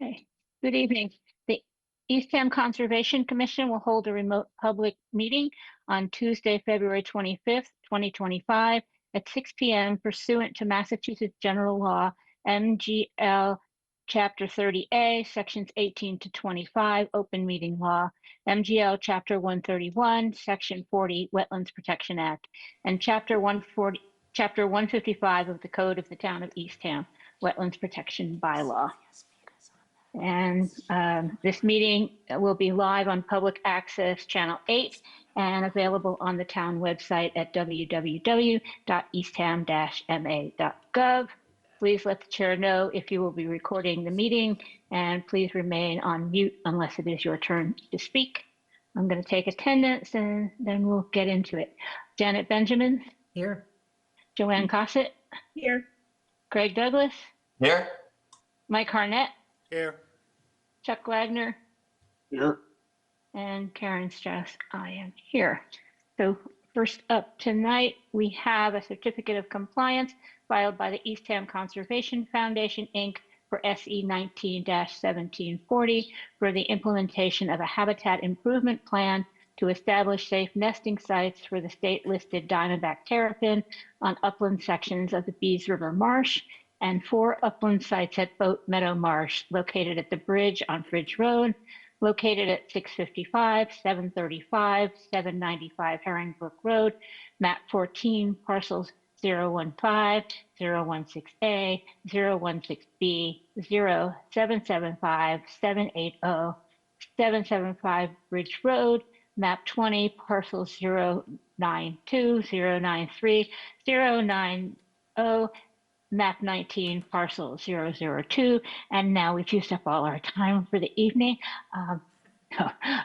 Okay, good evening. The Eastham Conservation Commission will hold a remote public meeting on Tuesday, February 25th, 2025 at 6 p.m. pursuant to Massachusetts General Law, MGL Chapter 30A, Sections 18 to 25, Open Meeting Law, MGL Chapter 131, Section 40, Wetlands Protection Act, and Chapter 155 of the Code of the Town of Eastham, Wetlands Protection Bylaw. And this meeting will be live on Public Access Channel 8 and available on the town website at www.eastham-ma.gov. Please let the chair know if you will be recording the meeting, and please remain on mute unless it is your turn to speak. I'm going to take attendance and then we'll get into it. Janet Benjamin? Here. Joanne Cossett? Here. Craig Douglas? Here. Mike Harnett? Here. Chuck Wagner? Here. And Karen Strauss, I am here. So first up tonight, we have a certificate of compliance filed by the Eastham Conservation Foundation, Inc. for SE 19-1740 for the implementation of a habitat improvement plan to establish safe nesting sites for the state-listed diamondback terrapin on upland sections of the Bees River Marsh and 4 upland sites at Boat Meadow Marsh located at the bridge on Fridge Road, located at 655, 735, 795 Herringbrook Road, map 14, parcels 015, 016A, 016B, 0775, 780, 775 Bridge Road, map 20, parcels 092, 093, 090, map 19, parcel 002. And now we've used up all our time for the evening.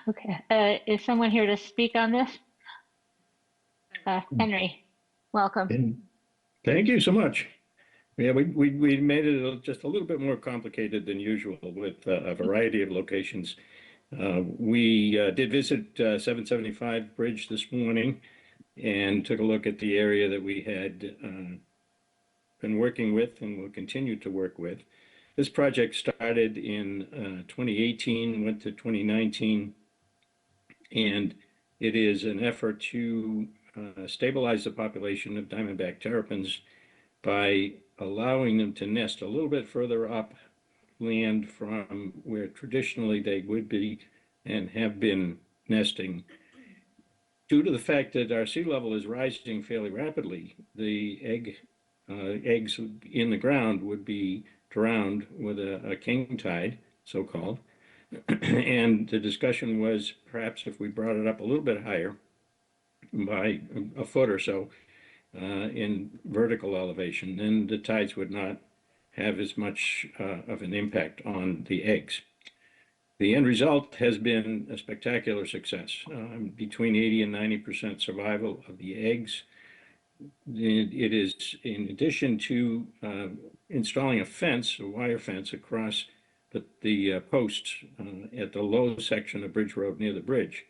Okay, is someone here to speak on this? Henry, welcome. Thank you so much. Yeah, we made it just a little bit more complicated than usual with a variety of locations. We did visit 775 Bridge this morning and took a look at the area that we had been working with and will continue to work with. This project started in 2018, went to 2019, and it is an effort to stabilize the population of diamondback terrapins by allowing them to nest a little bit further upland from where traditionally they would be and have been nesting. Due to the fact that our sea level is rising fairly rapidly, the eggs in the ground would be drowned with a king tide, so-called. And the discussion was perhaps if we brought it up a little bit higher by a foot or so in vertical elevation, then the tides would not have as much of an impact on the eggs. The end result has been a spectacular success, between 80 and 90% survival of the eggs. It is, in addition to installing a fence, a wire fence across the posts at the low section of Bridge Road near the bridge,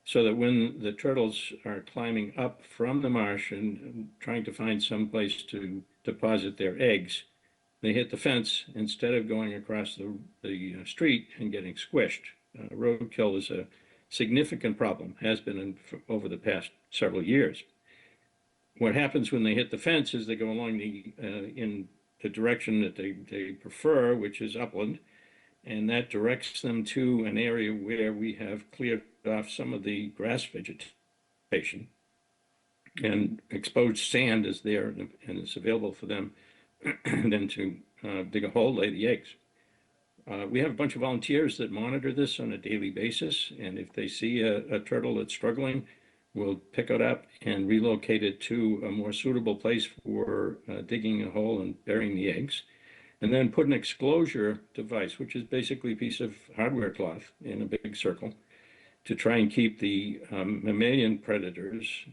so that when the turtles are climbing up from the marsh and trying to find some place to deposit their eggs, they hit the fence instead of going across the street and getting squished. Roadkill is a significant problem, has been over the past several years. What happens when they hit the fence is they go along in the direction that they prefer, which is upland, and that directs them to an area where we have cleared off some of the grass vegetation, and exposed sand is there and it's available for them then to dig a hole, lay the eggs. We have a bunch of volunteers that monitor this on a daily basis, and if they see a turtle that's struggling, we'll pick it up and relocate it to a more suitable place for digging a hole and burying the eggs, and then put an exclosure device, which is basically a piece of hardware cloth in a big circle, to try and keep the mammalian predators,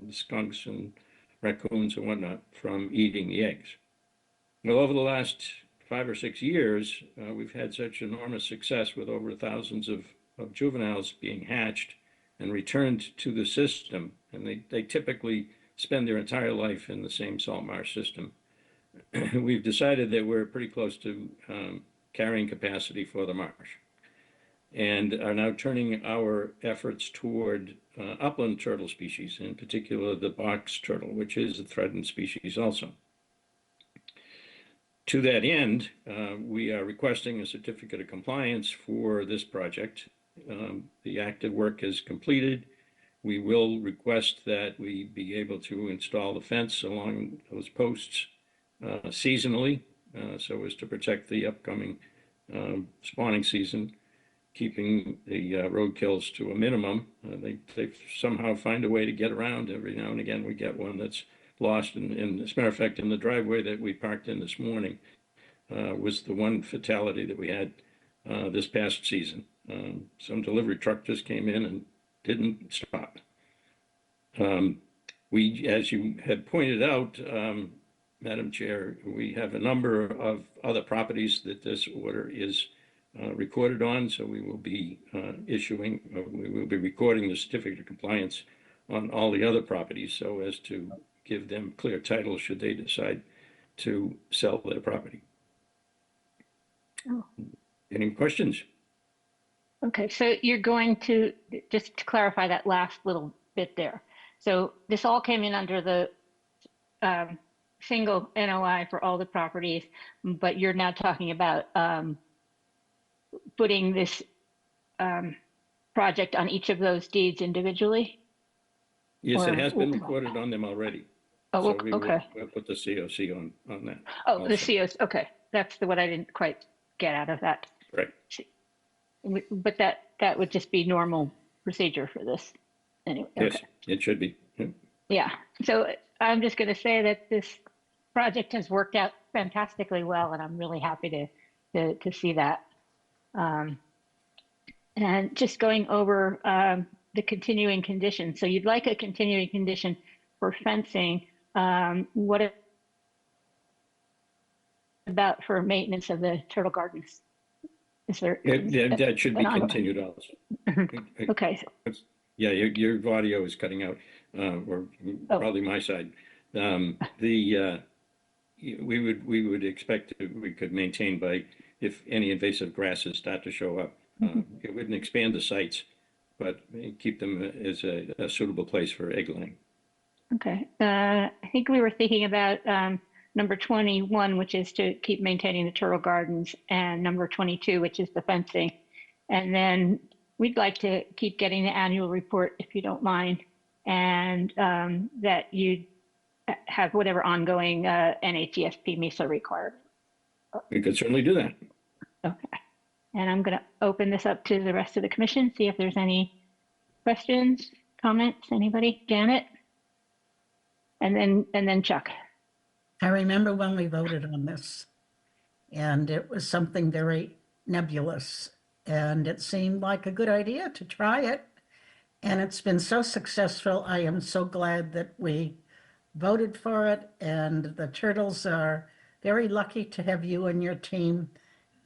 skunks and raccoons and whatnot, from eating the eggs. Well, over the last 5 or 6 years, we've had such enormous success with over thousands of juveniles being hatched and returned to the system, and they typically spend their entire life in the same salt marsh system. We've decided that we're pretty close to carrying capacity for the marsh, and are now turning our efforts toward upland turtle species, in particular the box turtle, which is a threatened species also. To that end, we are requesting a certificate of compliance for this project. The active work is completed. We will request that we be able to install the fence along those posts seasonally, so as to protect the upcoming spawning season, keeping the roadkills to a minimum. They somehow find a way to get around. Every now and again we get one that's lost. And as a matter of fact, in the driveway that we parked in this morning was the one fatality that we had this past season. Some delivery truck just came in and didn't stop. We, as you had pointed out, Madam Chair, we have a number of other properties that this order is recorded on, so we will be we will be recording the certificate of compliance on all the other properties so as to give them clear title should they decide to sell their property. Oh. Any questions? Okay, so you're going to, just to clarify that last little bit there. So this all came in under the single NOI for all the properties, but you're now talking about putting this project on each of those deeds individually? Yes, Or, it has been recorded on them already. Oh, So we okay. will put the COC on that. Oh, also. the COs, okay. That's what I didn't quite get out of that. Right. But that would just be normal procedure for this anyway. Yes, Okay. it should be. Yeah, so I'm just going to say that this project has worked out fantastically well, and I'm really happy to see that. And just going over the continuing condition. So you'd like a continuing condition for fencing. What about for maintenance of the turtle gardens? Is there? That should be continued also. Okay. Yeah, your audio is cutting out, or probably my side. We would expect we could maintain by, if any invasive grasses start to show up, it wouldn't expand the sites, but keep them as a suitable place for egg laying. Okay. I think we were thinking about number 21, which is to keep maintaining the turtle gardens, and number 22, which is the fencing. And then we'd like to keep getting the annual report, if you don't mind, and that you have whatever ongoing NHESP MISA requirement. We could certainly do that. Okay. And I'm going to open this up to the rest of the commission, see if there's any questions, comments, anybody? Janet? And then Chuck. I remember when we voted on this, and it was something very nebulous, and it seemed like a good idea to try it. And it's been so successful. I am so glad that we voted for it, and the turtles are very lucky to have you and your team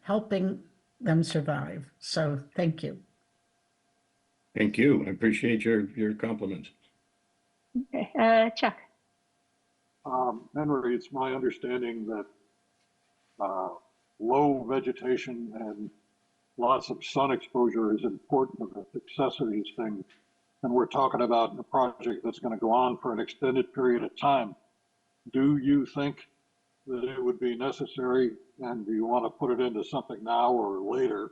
helping them survive. So thank you. Thank you. I appreciate your compliments. Okay, Chuck. Henry, it's my understanding that low vegetation and lots of sun exposure is important to the success of these things. And we're talking about a project that's going to go on for an extended period of time. Do you think that it would be necessary, and do you want to put it into something now or later,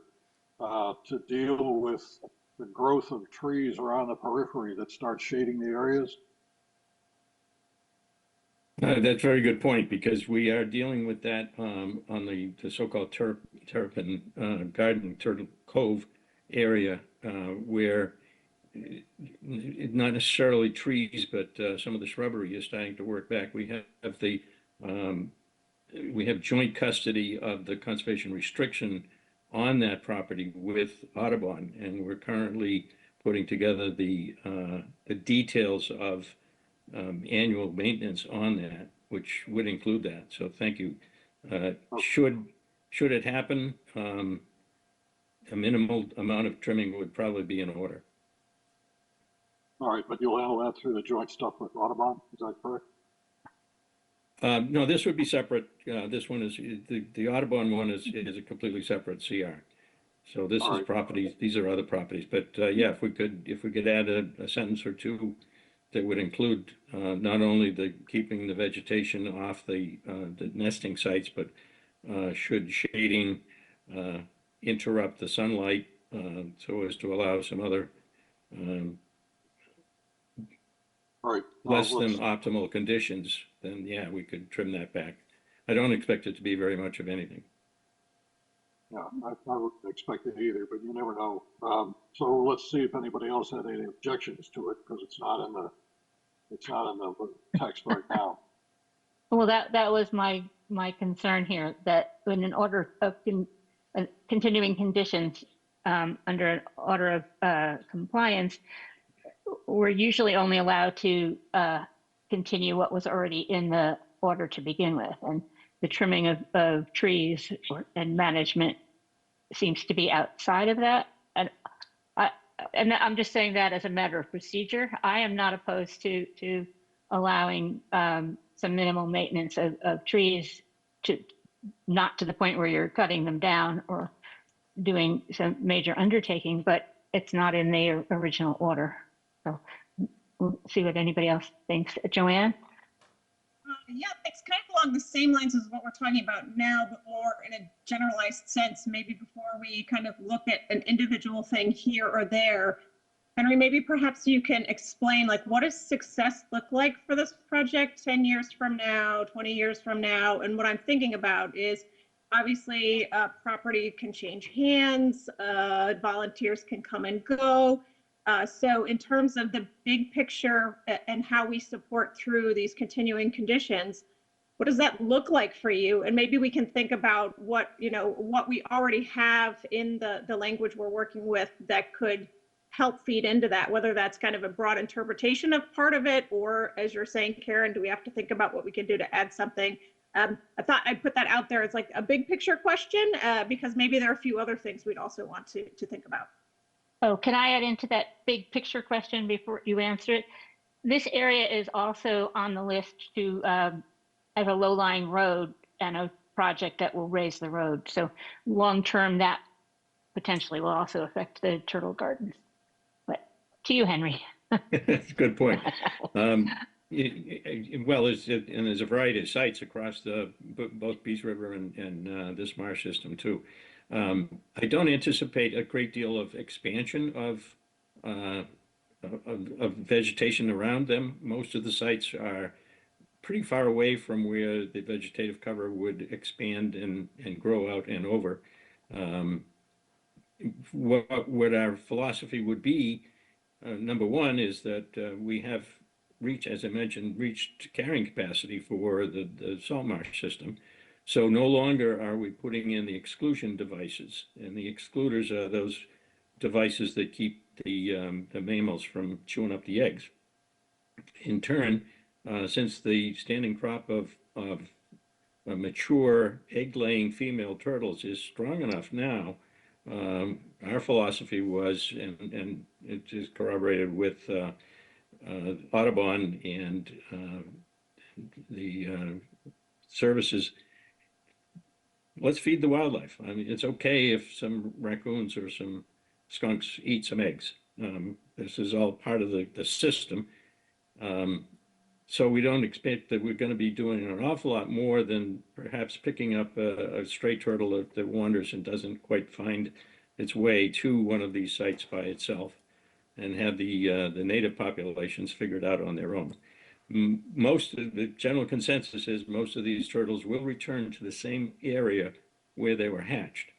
to deal with the growth of trees around the periphery that start shading the areas? That's a very good point, because we are dealing with that on the so-called terrapin garden, Turtle Cove area, where not necessarily trees, but some of the shrubbery is starting to work back. We have joint custody of the conservation restriction on that property with Audubon, and we're currently putting together the details of annual maintenance on that, which would include that. So thank you. Should it happen, a minimal amount of trimming would probably be in order. All right, but you'll handle that through the joint stuff with Audubon, is that correct? No, this would be separate. This one is, the Audubon one is a completely separate CR. So this All is right. properties, these are other properties, but yeah, if we could add a sentence or two that would include not only the keeping the vegetation off the nesting sites, but should shading interrupt the sunlight so as to allow some other All right. less than Let's- optimal conditions, then yeah, we could trim that back. I don't expect it to be very much of anything. Yeah, I wouldn't expect it either, but you never know. So let's see if anybody else had any objections to it, because it's not in the text right now. Well, that was my concern here, that in an order of continuing conditions, under an order of compliance, we're usually only allowed to continue what was already in the order to begin with. And the trimming of trees and management seems to be outside of that. And I'm just saying that as a matter of procedure. I am not opposed to allowing some minimal maintenance of trees, to not to the point where you're cutting them down or doing some major undertaking, but it's not in the original order. So we'll see what anybody else thinks. Joanne? Yeah, it's kind of along the same lines as what we're talking about now, but more in a generalized sense, maybe before we kind of look at an individual thing here or there. Henry, maybe perhaps you can explain, like, what does success look like for this project 10 years from now, 20 years from now? And what I'm thinking about is, obviously, property can change hands, volunteers can come and go. So in terms of the big picture and how we support through these continuing conditions, what does that look like for you? And maybe we can think about what we already have in the language we're working with that could help feed into that, whether that's kind of a broad interpretation of part of it, or as you're saying, Karen, do we have to think about what we can do to add something? I thought I'd put that out there as like a big picture question, because maybe there are a few other things we'd also want to think about. Oh, can I add into that big picture question before you answer it? This area is also on the list to as a low-lying road and a project that will raise the road. So long-term, that potentially will also affect the turtle gardens. But to you, Henry. That's a good point. Well, there's a variety of sites across both Peace River and this Marsh system too. I don't anticipate a great deal of expansion of vegetation around them. Most of the sites are pretty far away from where the vegetative cover would expand and grow out and over. What our philosophy would be, number one, is that we have reached, as I mentioned, carrying capacity for the salt marsh system. So no longer are we putting in the exclusion devices, and the excluders are those devices that keep the mammals from chewing up the eggs. In turn, since the standing crop of mature egg-laying female turtles is strong enough now, our philosophy was, and it is corroborated with Audubon and the services. Let's feed the wildlife. I mean, it's okay if some raccoons or some skunks eat some eggs. This is all part of the system. So we don't expect that we're going to be doing an awful lot more than perhaps picking up a stray turtle that wanders and doesn't quite find its way to one of these sites by itself, and have the native populations figured out on their own. Most of the general consensus is most of these turtles will return to the same area where they were hatched,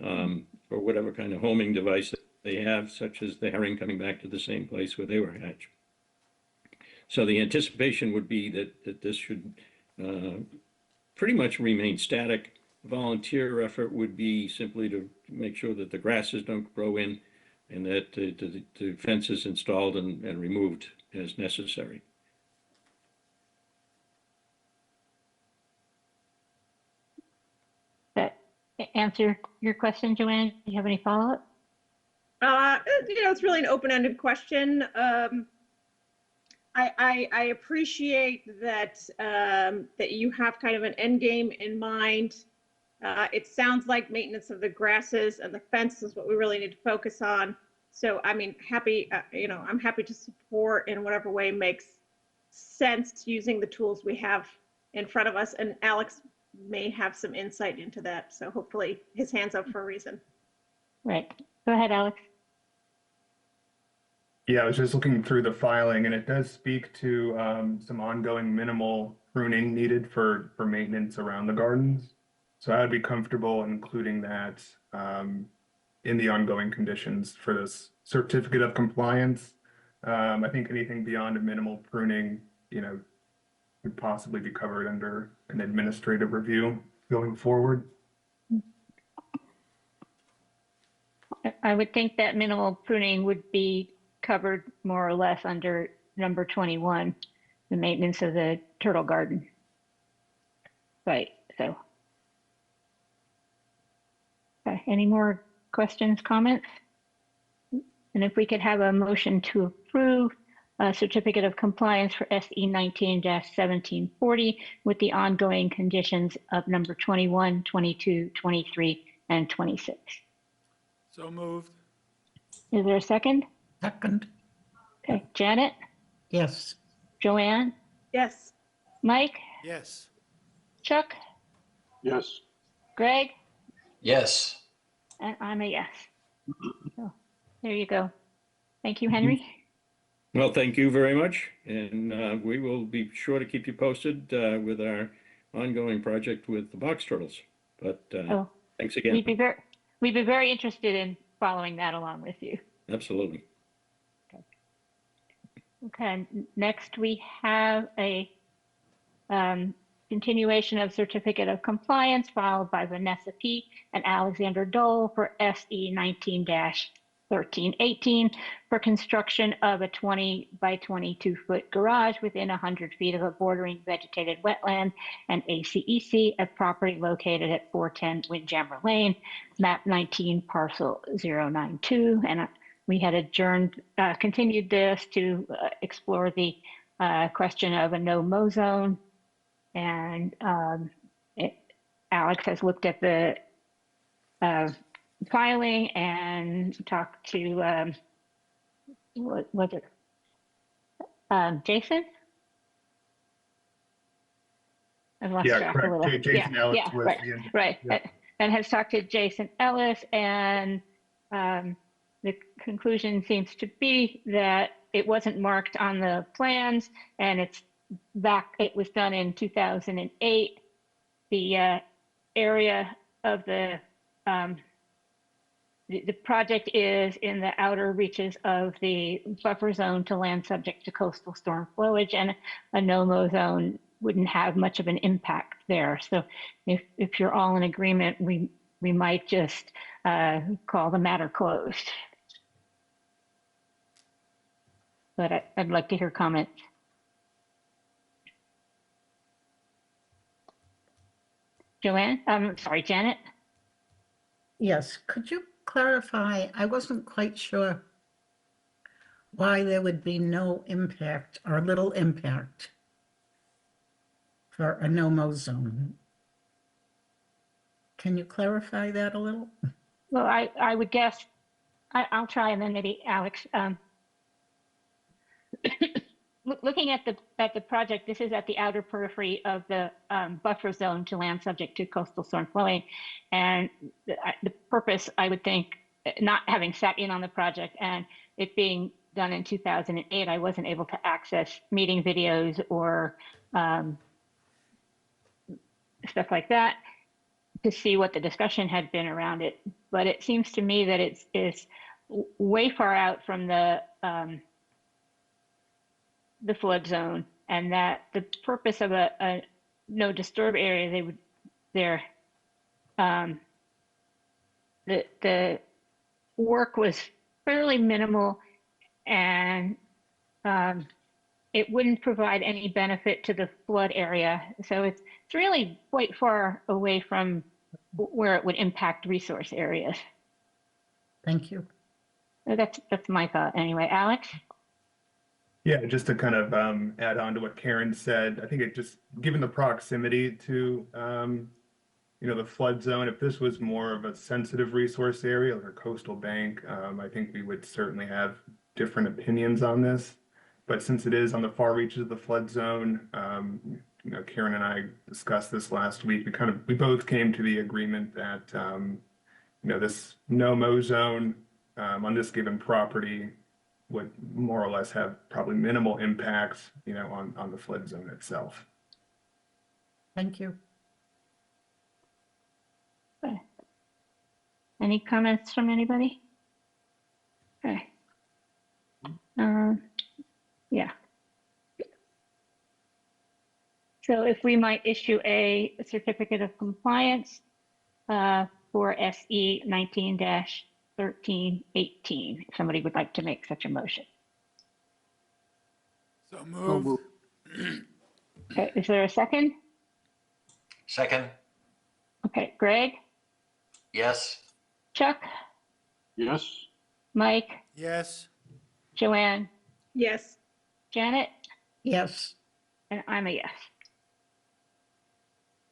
or whatever kind of homing device that they have, such as the herring coming back to the same place where they were hatched. So the anticipation would be that this should pretty much remain static. Volunteer effort would be simply to make sure that the grasses don't grow in, and that the fence is installed and removed as necessary. That answer your question, Joanne? Do you have any follow-up? It's really an open-ended question. I appreciate that that you have kind of an end game in mind. It sounds like maintenance of the grasses and the fence is what we really need to focus on. So I mean, happy, I'm happy to support in whatever way makes sense using the tools we have in front of us. And Alex may have some insight into that. So hopefully his hand's up for a reason. Right. Go ahead, Alex. Yeah, I was just looking through the filing, and it does speak to some ongoing minimal pruning needed for maintenance around the gardens. So I would be comfortable including that in the ongoing conditions for this certificate of compliance. I think anything beyond a minimal pruning, could possibly be covered under an administrative review going forward. I would think that minimal pruning would be covered more or less under number 21, the maintenance of the turtle garden. Right, so. Okay, any more questions, comments? And if we could have a motion to approve a certificate of compliance for SE 19-1740 with the ongoing conditions of number 21, 22, 23, and 26. So moved. Is there a second? Second, Okay, Janet, yes. Joanne, Yes. Mike, Yes. Chuck, Yes. Greg, Yes. and I'm a yes. So there you go. Thank you, Henry. Well, thank you very much. And we will be sure to keep you posted with our ongoing project with the box turtles. But Oh, thanks again. we'd be very interested in following that along with you. Absolutely. Okay, next we have a continuation of certificate of compliance filed by Vanessa P. and Alexander Dole for SE 19-1318 for construction of a 20 by 22 foot garage within 100 feet of a bordering vegetated wetland and ACEC at property located at 410 Windjammer Lane, map 19, parcel 092. And we had continued this to explore the question of a no-mow zone. And Alex has looked at the filing and talked to, what was it? Jason? I've lost Yeah, track a correct. little. Jason Ellis was right, the right. yeah. And has talked to Jason Ellis, and the conclusion seems to be that it wasn't marked on the plans, and it was done in 2008. The area of the project is in the outer reaches of the buffer zone to land subject to coastal storm flowage, and a no-mow zone wouldn't have much of an impact there. So if you're all in agreement, we might just call the matter closed. But I'd like to hear comments. Joanne, I'm sorry, Janet. Yes, could you clarify? I wasn't quite sure why there would be no impact or little impact for a no-mow zone. Can you clarify that a little? Well, I would guess, I'll try, and then maybe Alex. Looking at the project, this is at the outer periphery of the buffer zone to land subject to coastal storm flowing. And the purpose, I would think, not having sat in on the project and it being done in 2008, I wasn't able to access meeting videos or stuff like that to see what the discussion had been around it. But it seems to me that it's way far out from the flood zone, and that the purpose of a no disturb area, the work was fairly minimal, and it wouldn't provide any benefit to the flood area. So it's really quite far away from where it would impact resource areas. Thank you. That's my thought anyway. Alex? Yeah, just to kind of add on to what Karen said, I think it just, given the proximity to, the flood zone, if this was more of a sensitive resource area like a coastal bank, I think we would certainly have different opinions on this. But since it is on the far reaches of the flood zone, Karen and I discussed this last week. We both came to the agreement that, this no-mow zone on this given property would more or less have probably minimal impacts, on the flood zone itself. Thank you. Okay. Any comments from anybody? Okay. Yeah. So if we might issue a certificate of compliance for SE 19-1318, if somebody would like to make such a motion. So So moved. moved. Okay, is there a second? Second, Okay, Greg, yes. Chuck, Yes. Mike, Yes. Joanne, Yes. Janet, Yes. and I'm a yes.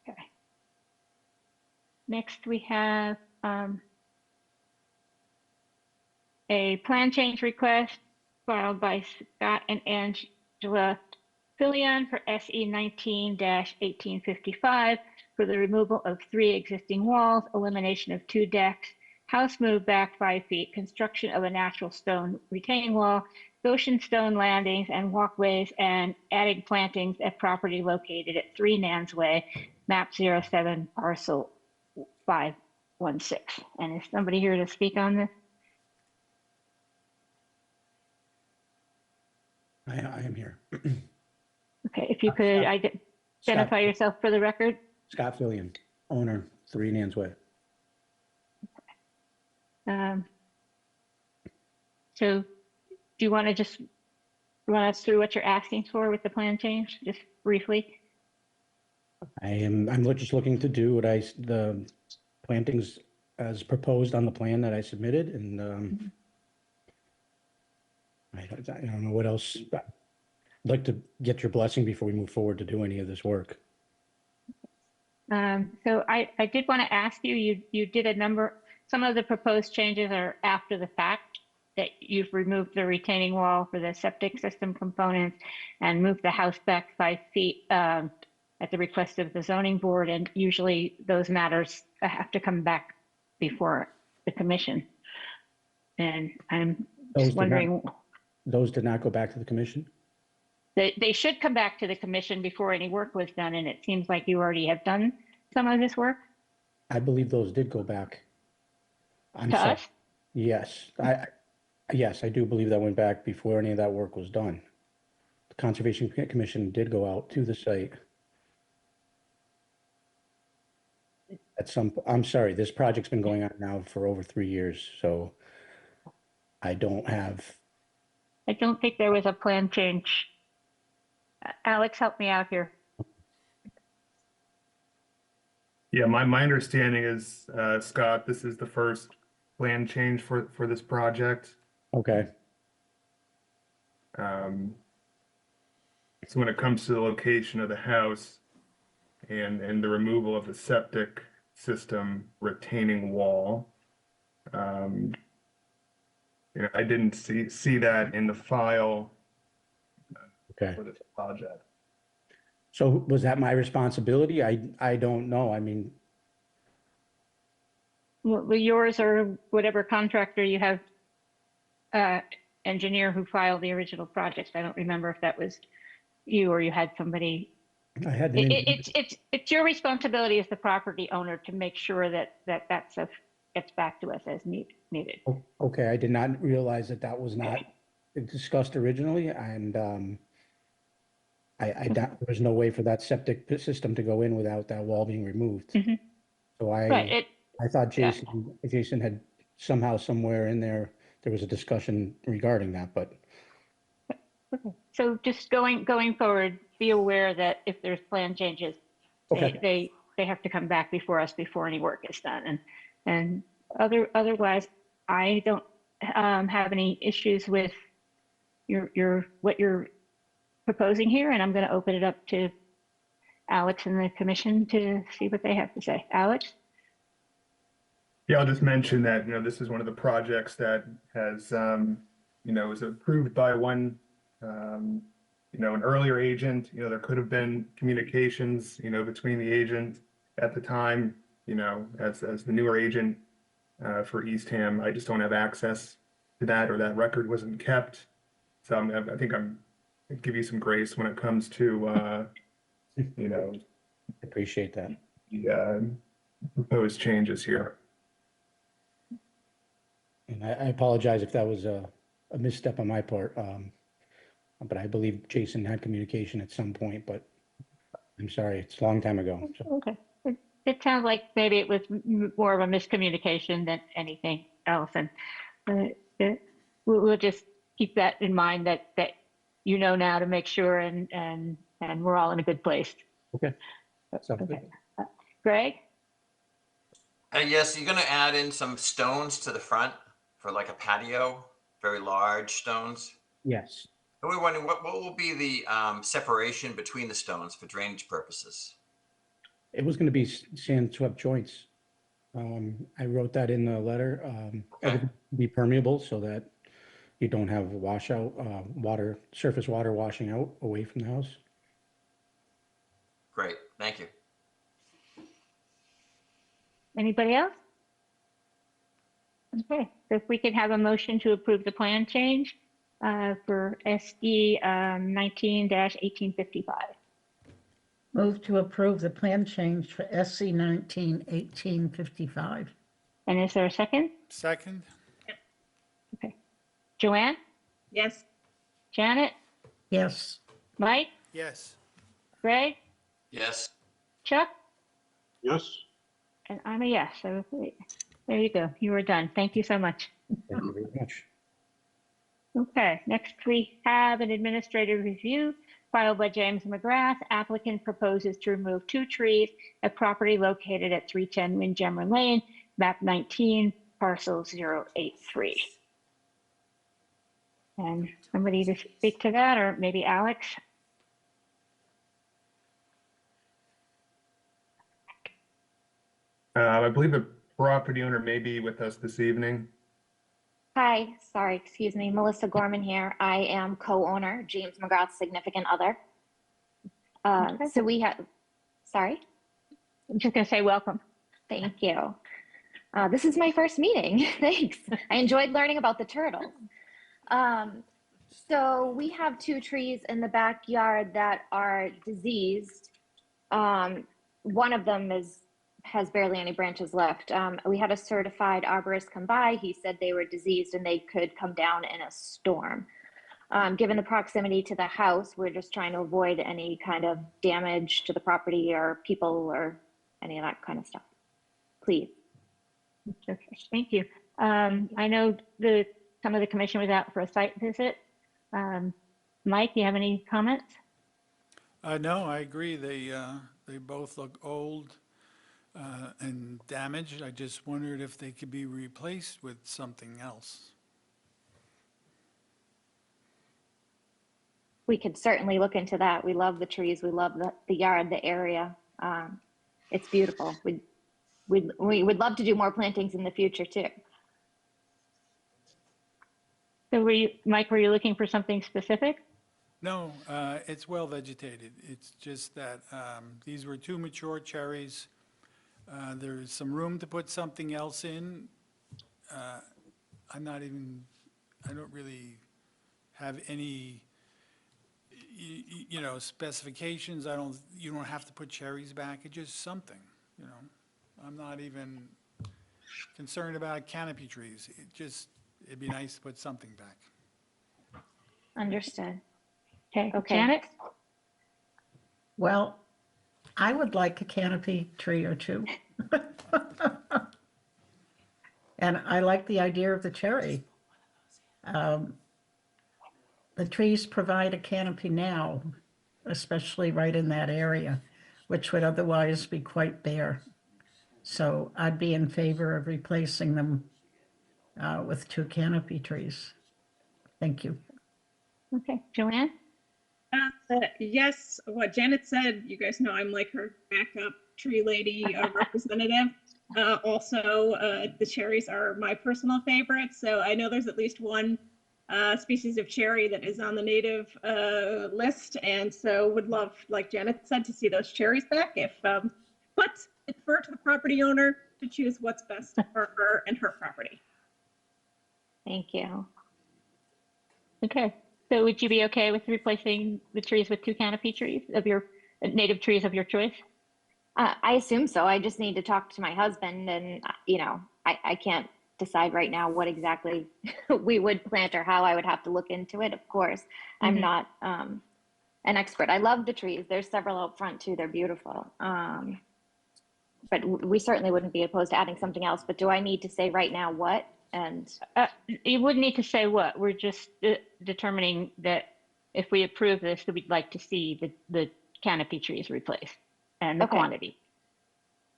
Okay. Next, we have a plan change request filed by Scott and Angela Fillion for SE 19-1855 for the removal of 3 existing walls, elimination of 2 decks, house move back 5 feet, construction of a natural stone retaining wall, Goshen stone landings and walkways, and adding plantings at property located at 3 Nans Way, map 07, parcel 516. And is somebody here to speak on this? I am here. Okay, if you could identify yourself for the record. Scott Fillion, owner, 3 Nans Way. So do you want to just run us through what you're asking for with the plan change, just briefly? I'm just looking to do the plantings as proposed on the plan that I submitted, and I don't know what else. I'd like to get your blessing before we move forward to do any of this work. So I did want to ask you, you did some of the proposed changes are after the fact, that you've removed the retaining wall for the septic system components and moved the house back 5 feet at the request of the zoning board. And usually those matters have to come back before the commission. And I'm just wondering. Those did not go back to the commission? They should come back to the commission before any work was done, and it seems like you already have done some of this work. I believe those did go back. To us? Yes, yes, I do believe that went back before any of that work was done. The Conservation Commission did go out to the site. I'm sorry, this project's been going on now for over 3 years, so I don't think there was a plan change. Alex, help me out here. Yeah, my understanding is, Scott, this is the first plan change for this project. Okay. So when it comes to the location of the house and the removal of the septic system retaining wall, I didn't see that in the file Okay. for this project. So was that my responsibility? I don't know. I mean, Well, yours or whatever contractor you have, engineer who filed the original project. I don't remember if that was you or you had somebody. I had It's your responsibility as the property owner to make sure that stuff gets back to us as needed. Okay, I did not realize that was not discussed originally, and there was no way for that septic system to go in without that wall being removed. Mhm. So Right. I thought Jason had somehow, somewhere in there was a discussion regarding that, but Okay. So just going forward, be aware that if there's plan changes, okay. they have to come back before us before any work is done. And otherwise, I don't have any issues with what you're proposing here, and I'm going to open it up to Alex and the commission to see what they have to say. Alex? Yeah, I'll just mention that, this is one of the projects that has, was approved by one, an earlier agent. There could have been communications, between the agent at the time, as the newer agent for Eastham. I just don't have access to that, or that record wasn't kept. So I think I'd give you some grace when it comes to, Appreciate that. the proposed changes here. And I apologize if that was a misstep on my part. But I believe Jason had communication at some point, but I'm sorry, it's a long time ago. So, Okay. It sounds like maybe it was more of a miscommunication than anything else. And we'll just keep that in mind that now to make sure and we're all in a good place. okay. That sounds good. Okay. Greg? Yes, you're going to add in some stones to the front for like a patio, very large stones. Yes. And we're wondering what will be the separation between the stones for drainage purposes? It was going to be sand swept joints. I wrote that in the letter. Everything be permeable so that you don't have washout surface water washing out away from the house. Great, thank you. Anybody else? Okay, so if we could have a motion to approve the plan change for SD 19-1855. Move to approve the plan change for SC 19-1855. And is there a second? Second? Okay. Joanne? Yes. Janet? Yes. Mike? Yes. Greg? Yes. Chuck? Yes. And I'm a yes. So there you go. You are done. Thank you so much. Thank you very much. Okay, next we have an administrative review filed by James McGrath. Applicant proposes to remove 2 trees at property located at 310 Windjammer Lane, map 19, parcel 083. And somebody to speak to that, or maybe Alex? I believe the property owner may be with us this evening. Hi, sorry, excuse me, Melissa Gorman here. I am co-owner, James McGrath's significant other. So we have, sorry? I'm just gonna say welcome. Thank you. This is my first meeting, thanks. I enjoyed learning about the turtles. So we have 2 trees in the backyard that are diseased. One of them has barely any branches left. We had a certified arborist come by. He said they were diseased and they could come down in a storm. Given the proximity to the house, we're just trying to avoid any kind of damage to the property or people or any of that kind of stuff. Please. Okay, thank you. I know some of the commission was out for a site visit. Mike, do you have any comments? No, I agree. They both look old and damaged. I just wondered if they could be replaced with something else. We could certainly look into that. We love the trees. We love the yard, the area. It's beautiful. We would love to do more plantings in the future too. So Mike, were you looking for something specific? No, it's well vegetated. It's just that these were 2 mature cherries. There's some room to put something else in. I don't really have any, specifications. You don't have to put cherries back. It's just something, I'm not even concerned about canopy trees. It'd be nice to put something back. Understood. Okay, Okay. Janet? Well, I would like a canopy tree or 2. And I like the idea of the cherry. The trees provide a canopy now, especially right in that area, which would otherwise be quite bare. So I'd be in favor of replacing them with 2 canopy trees. Thank you. Okay, Joanne? Yes, what Janet said, you guys know I'm like her backup tree lady representative. The cherries are my personal favorite. So I know there's at least one species of cherry that is on the native list. And so would love, like Janet said, to see those cherries back but defer to the property owner to choose what's best for her and her property. Thank you. Okay, so would you be okay with replacing the trees with 2 canopy trees of your native trees of your choice? I assume so. I just need to talk to my husband and, I can't decide right now what exactly we would plant or how. I would have to look into it, of course. I'm not an expert. I love the trees. There's several out front too. They're beautiful. But we certainly wouldn't be opposed to adding something else. But do I need to say right now what? And you wouldn't need to say what. We're just determining that if we approve this, that we'd like to see the canopy trees replaced and the quantity.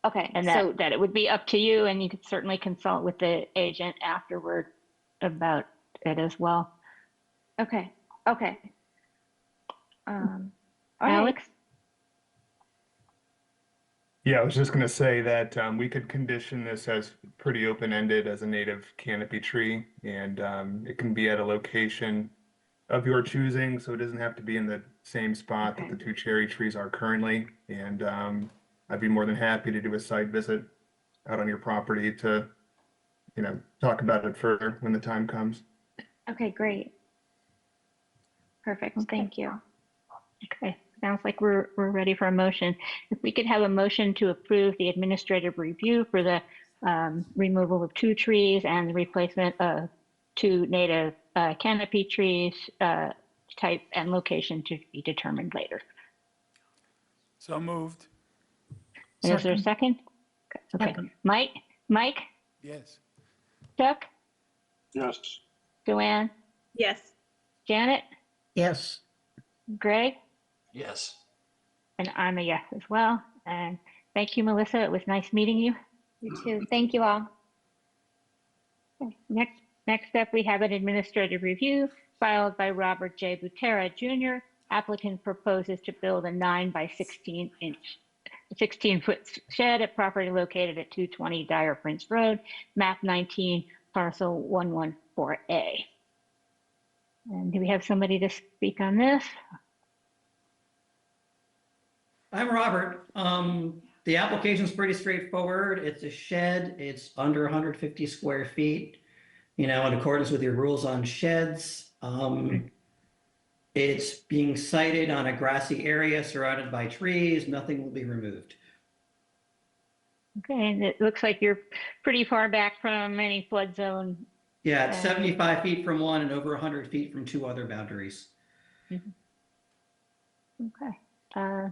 Okay. And so that it would be up to you, and you could certainly consult with the agent afterward about it as well. okay. Okay. All right. Alex? Yeah, I was just going to say that we could condition this as pretty open-ended as a native canopy tree, and it can be at a location of your choosing, so it doesn't have to be in the same spot that the 2 cherry trees are currently. And I'd be more than happy to do a site visit out on your property to, talk about it further when the time comes. Okay, great. Perfect. Thank you. Okay, sounds like we're ready for a motion. If we could have a motion to approve the administrative review for the removal of 2 trees and the replacement of 2 native canopy trees, type and location to be determined later. So moved. And is there a second? Okay, Second. Mike, Yes. Chuck, Yes. Joanne, Yes. Janet, Yes. Greg, Yes. and I'm a yes as well. And thank you, Melissa. It was nice meeting you. You too. Thank you all. Okay, Next up, we have an administrative review filed by Robert J. Butera Jr. Applicant proposes to build a 9 by 16-foot shed at property located at 220 Dyer Prince Road, map 19, parcel 114A. And do we have somebody to speak on this? I'm Robert. The application's pretty straightforward. It's a shed. It's under 150 square feet, in accordance with your rules on sheds. It's being sited on a grassy area surrounded by trees. Nothing will be removed. Okay, and it looks like you're pretty far back from any flood zone. Yeah, it's 75 feet from one and over 100 feet from 2 other boundaries. Okay. I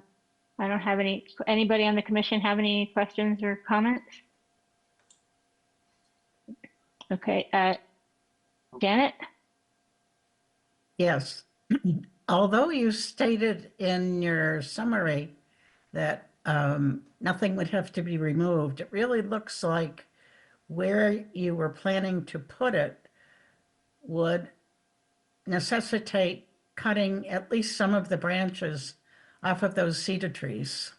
don't have anybody on the commission have any questions or comments? Okay, Janet? Yes. Although you stated in your summary that nothing would have to be removed, it really looks like where you were planning to put it would necessitate cutting at least some of the branches off of those cedar trees.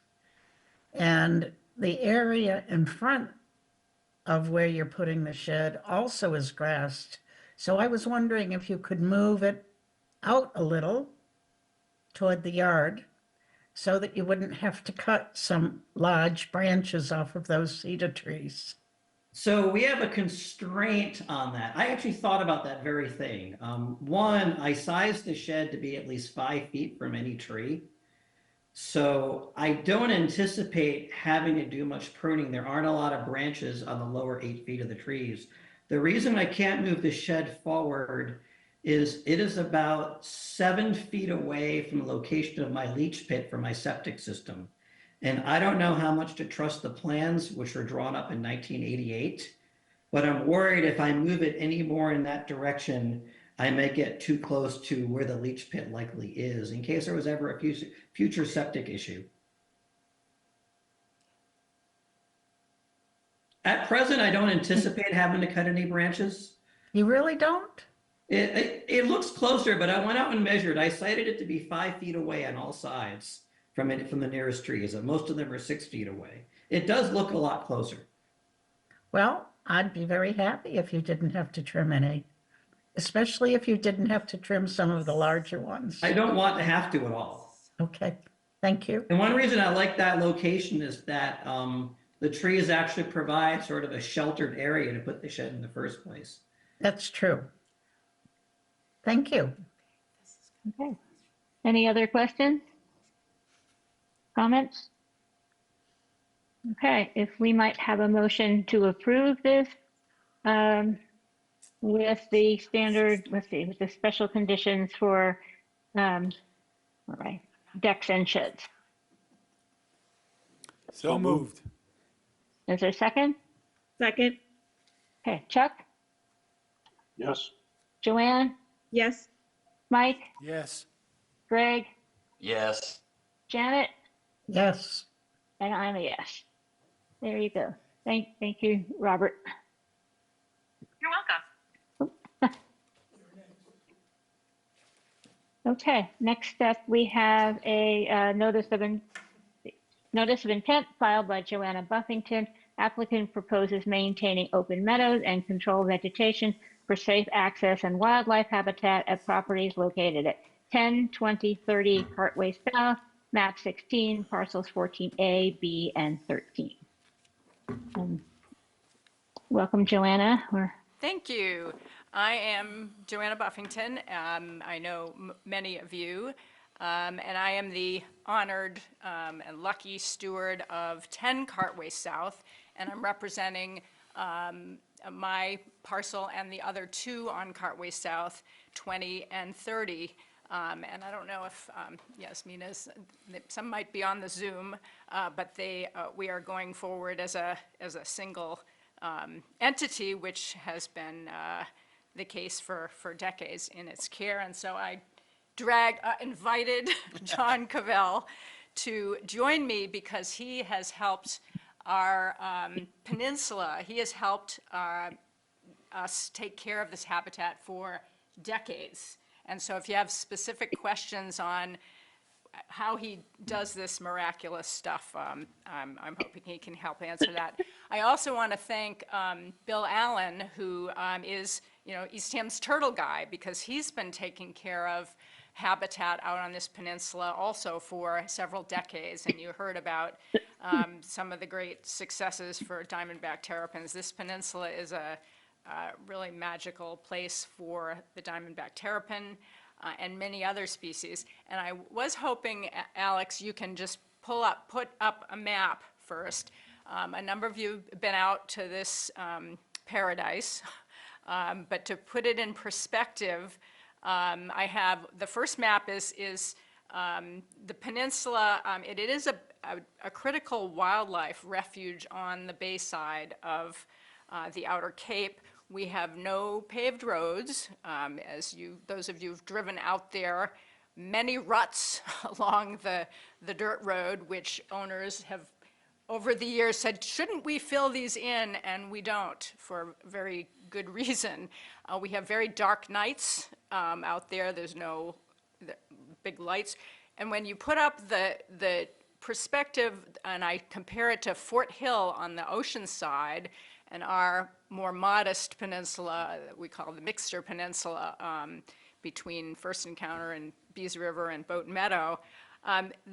And the area in front of where you're putting the shed also is grassed. So I was wondering if you could move it out a little toward the yard so that you wouldn't have to cut some large branches off of those cedar trees. So we have a constraint on that. I actually thought about that very thing. One, I sized the shed to be at least 5 feet from any tree. So I don't anticipate having to do much pruning. There aren't a lot of branches on the lower 8 feet of the trees. The reason I can't move the shed forward is it is about 7 feet away from the location of my leach pit for my septic system. And I don't know how much to trust the plans, which were drawn up in 1988, but I'm worried if I move it any more in that direction, I may get too close to where the leach pit likely is in case there was ever a future septic issue. At present, I don't anticipate having to cut any branches. You really don't? It looks closer, but I went out and measured. I cited it to be 5 feet away on all sides from the nearest trees, and most of them are 6 feet away. It does look a lot closer. Well, I'd be very happy if you didn't have to trim any, especially if you didn't have to trim some of the larger ones. I don't want to have to at all. Okay, thank you. And one reason I like that location is that the trees actually provide sort of a sheltered area to put the shed in the first place. That's true. Thank you. Okay. Any other questions? Comments? Okay, if we might have a motion to approve this with the standard, let's see, with the special conditions for all right, decks and sheds. So moved. Is there a second? Second, Okay, Chuck, Yes, Joanne, yes. Mike, Yes. Greg, Yes. Janet, Yes, and I'm a yes. There you go. Thank you, Robert. You're welcome. Okay, next up, we have a notice of intent filed by Joanna Buffington. Applicant proposes maintaining open meadows and control vegetation for safe access and wildlife habitat at properties located at 10, 20, 30 Cartway South, map 16, parcels 14A, B, and 13. Welcome, Joanna. Thank you. I am Joanna Buffington. I know many of you, and I am the honored and lucky steward of 10 Cartway South, and I'm representing my parcel and the other 2 on Cartway South, 20 and 30. And I don't know if Yasmina's, some might be on the Zoom, but we are going forward as a single entity, which has been the case for decades in its care. And so I invited John Cavell to join me because he has helped our peninsula. He has helped us take care of this habitat for decades. And so if you have specific questions on how he does this miraculous stuff, I'm hoping he can help answer that. I also want to thank Bill Allen, who is, Eastham's turtle guy, because he's been taking care of habitat out on this peninsula also for several decades. And you heard about some of the great successes for diamondback terrapins. This peninsula is a really magical place for the diamondback terrapin and many other species. And I was hoping, Alex, you can just put up a map first. A number of you have been out to this paradise, but to put it in perspective, I have, the first map is the peninsula. It is a critical wildlife refuge on the bay side of the Outer Cape. We have no paved roads. Those of you who've driven out there, many ruts along the dirt road, which owners have over the years said, shouldn't we fill these in? And we don't, for very good reason. We have very dark nights out there. There's no big lights. And when you put up the perspective, and I compare it to Fort Hill on the ocean side, and our more modest peninsula that we call the Mixter Peninsula between First Encounter and Bees River and Boat Meadow,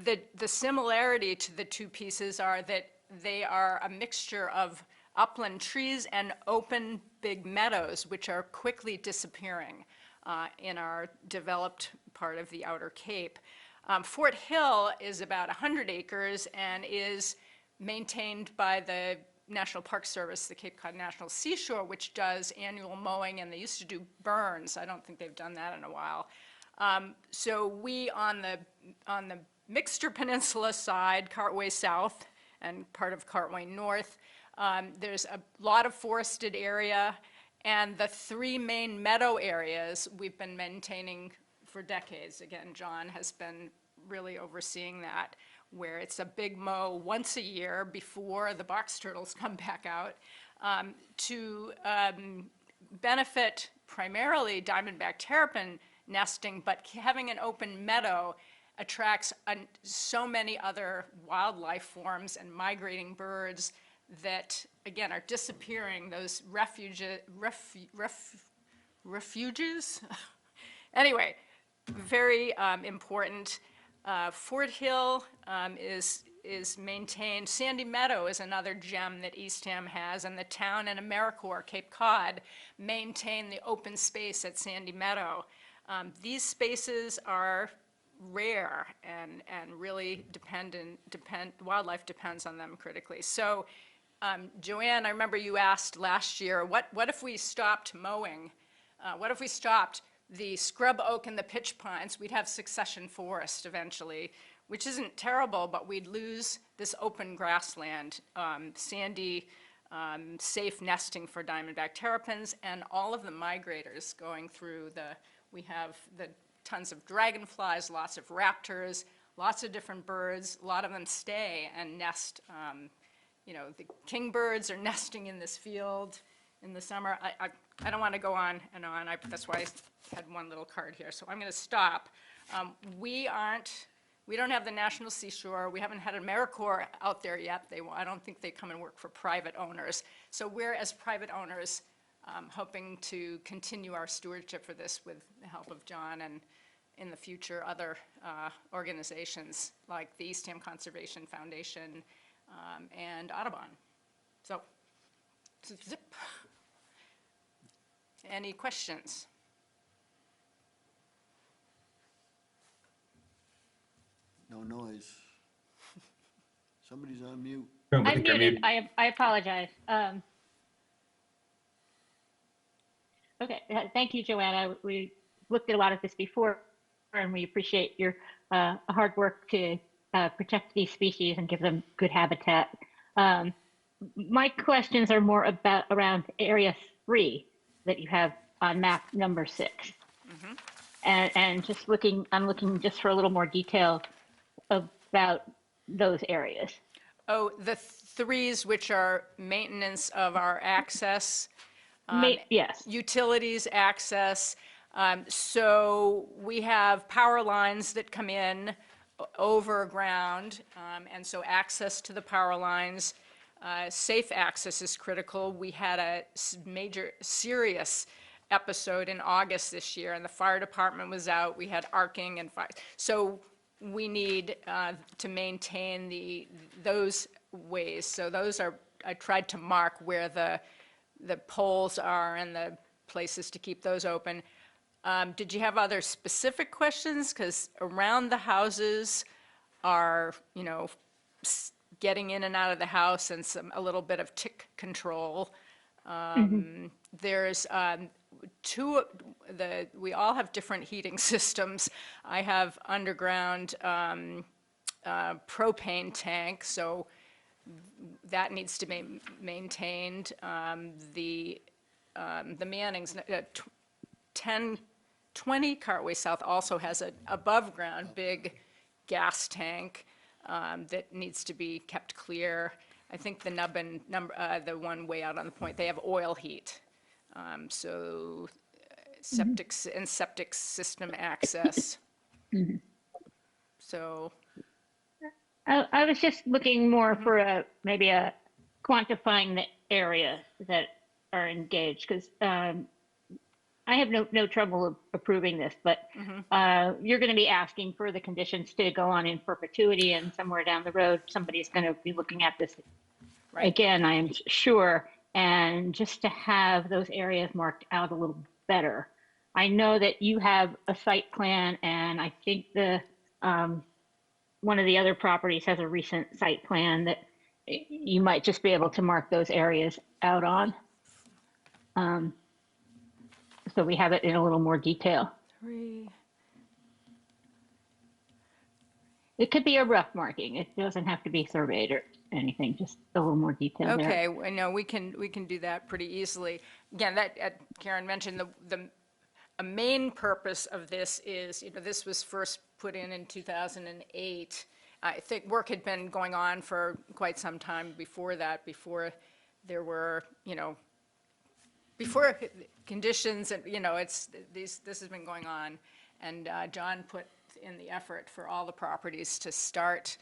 the similarity to the two pieces are that they are a mixture of upland trees and open big meadows, which are quickly disappearing in our developed part of the Outer Cape. Fort Hill is about 100 acres and is maintained by the National Park Service, the Cape Cod National Seashore, which does annual mowing, and they used to do burns. I don't think they've done that in a while. So we on the Mixter Peninsula side, Cartway South and part of Cartway North, there's a lot of forested area, and the 3 main meadow areas we've been maintaining for decades. Again, John has been really overseeing that, where it's a big mow once a year before the box turtles come back out to benefit primarily diamondback terrapin nesting, but having an open meadow attracts so many other wildlife forms and migrating birds that, again, are disappearing. Those refuges? Anyway, very important. Fort Hill is maintained. Sandy Meadow is another gem that Eastham has, and the town and AmeriCorps, Cape Cod, maintain the open space at Sandy Meadow. These spaces are rare and really wildlife depends on them critically. So, Joanne, I remember you asked last year, what if we stopped mowing? What if we stopped the scrub oak and the pitch pines? We'd have succession forest eventually, which isn't terrible, but we'd lose this open grassland, sandy, safe nesting for diamondback terrapins, and all of the migrators going through we have the tons of dragonflies, lots of raptors, lots of different birds. A lot of them stay and nest. The kingbirds are nesting in this field in the summer. I don't want to go on and on. That's why I had one little card here. So I'm going to stop. We don't have the National Seashore. We haven't had AmeriCorps out there yet. I don't think they come and work for private owners. So we're, as private owners, hoping to continue our stewardship for this with the help of John and, in the future, other organizations like the Eastham Conservation Foundation and Audubon. So, zip. Any questions? No noise. Somebody's on mute. I'm muted. I apologize. Okay, thank you, Joanna. We looked at a lot of this before, and we appreciate your hard work to protect these species and give them good habitat. My questions are more around Area 3 that you have on map number 6. Mm-hmm. And I'm looking just for a little more detail about those areas. Oh, the 3s, which are maintenance of our access, yes, utilities access. So we have power lines that come in over ground, and so access to the power lines, safe access is critical. We had a major, serious episode in August this year, and the fire department was out. We had arcing and fire. So we need to maintain those ways. So those are, I tried to mark where the poles are and the places to keep those open. Did you have other specific questions? Because around the houses are, getting in and out of the house and a little bit of tick control. There's we all have different heating systems. I have underground propane tank, so that needs to be maintained. The Mannings, 20 Cartway South also has an above ground big gas tank that needs to be kept clear. I think the Nubbin the one way out on the point, they have oil heat. So septic system access. So I was just looking more for maybe quantifying the area that are engaged, because I have no trouble approving this, but you're going to be asking for the conditions to go on in perpetuity, and somewhere down the road, somebody's going to be looking at this again, I am sure, and just to have those areas marked out a little better. I know that you have a site plan, and I think one of the other properties has a recent site plan that you might just be able to mark those areas out on. So we have it in a little more detail. 3. It could be a rough marking. It doesn't have to be surveyed or anything, just a little more detail Okay, there. no, we can do that pretty easily. Again, that Karen mentioned a main purpose of this is, this was first put in 2008. I think work had been going on for quite some time before that, before there were, before conditions, and, you know, this has been going on, and John put in the effort for all the properties to start,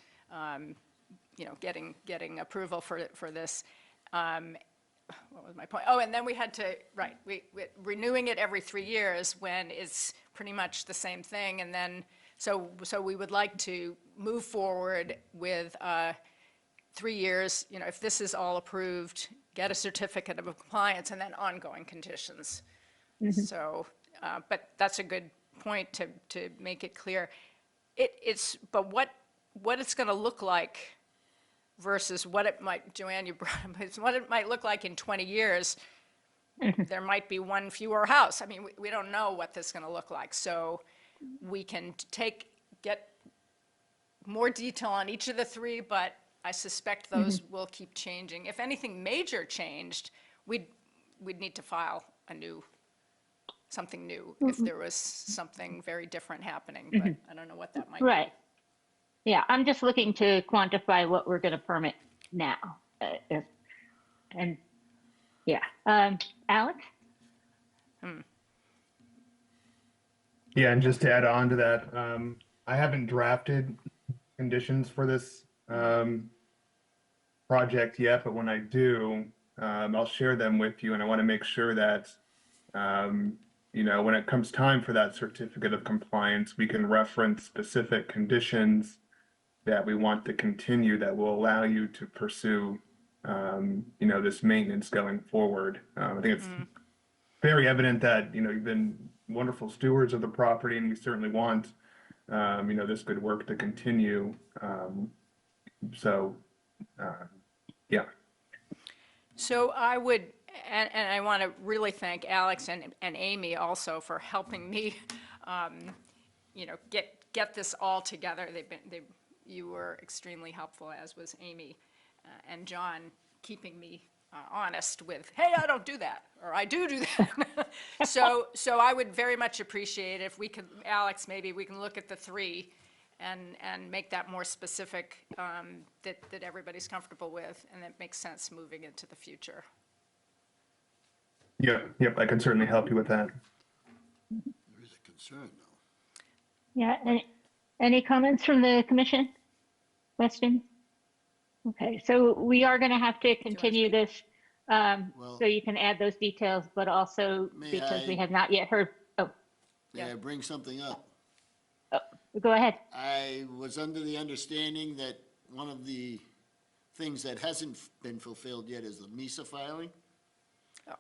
you know, getting approval for this. What was my point? Oh, and then we had to, right, we renewing it every 3 years when it's pretty much the same thing, and then, so we would like to move forward with 3 years, you know, if this is all approved, get a certificate of compliance, and then ongoing conditions. So, but that's a good point to make it clear. But what it's gonna look like versus what it might, Joanne, you brought up, is what it might look like in 20 years. There might be one fewer house. I mean, we don't know what this is gonna look like. So we can get more detail on each of the 3, but I suspect those will keep changing. If anything major changed, we'd need to file something new if there was something very different happening, but I don't know what that might be. Right. Yeah, I'm just looking to quantify what we're going to permit now. And yeah, Alex? Yeah, and just to add on to that, I haven't drafted conditions for this project yet, but when I do, I'll share them with you, and I want to make sure that you know, when it comes time for that certificate of compliance, we can reference specific conditions that we want to continue that will allow you to pursue, you know, this maintenance going forward. I think it's very evident that, you know, you've been wonderful stewards of the property, and we certainly want, you know, this good work to continue. Yeah. So I would, and I want to really thank Alex and Amy also for helping me, you know, get this all together. You were extremely helpful, as was Amy, and John, keeping me honest with, hey, I don't do that, or I do that. So I would very much appreciate if we could, Alex, maybe we can look at the 3 and make that more specific, that everybody's comfortable with, and that makes sense moving into the future. Yep, I can certainly help you with that. There is a concern, though. Yeah, any comments from the commission? Questions? Okay, so we are going to have to continue this, so you can add those details, but also because we have not yet heard. Oh, May I bring something up? go ahead. I was under the understanding that one of the things that hasn't been fulfilled yet is the MISA filing.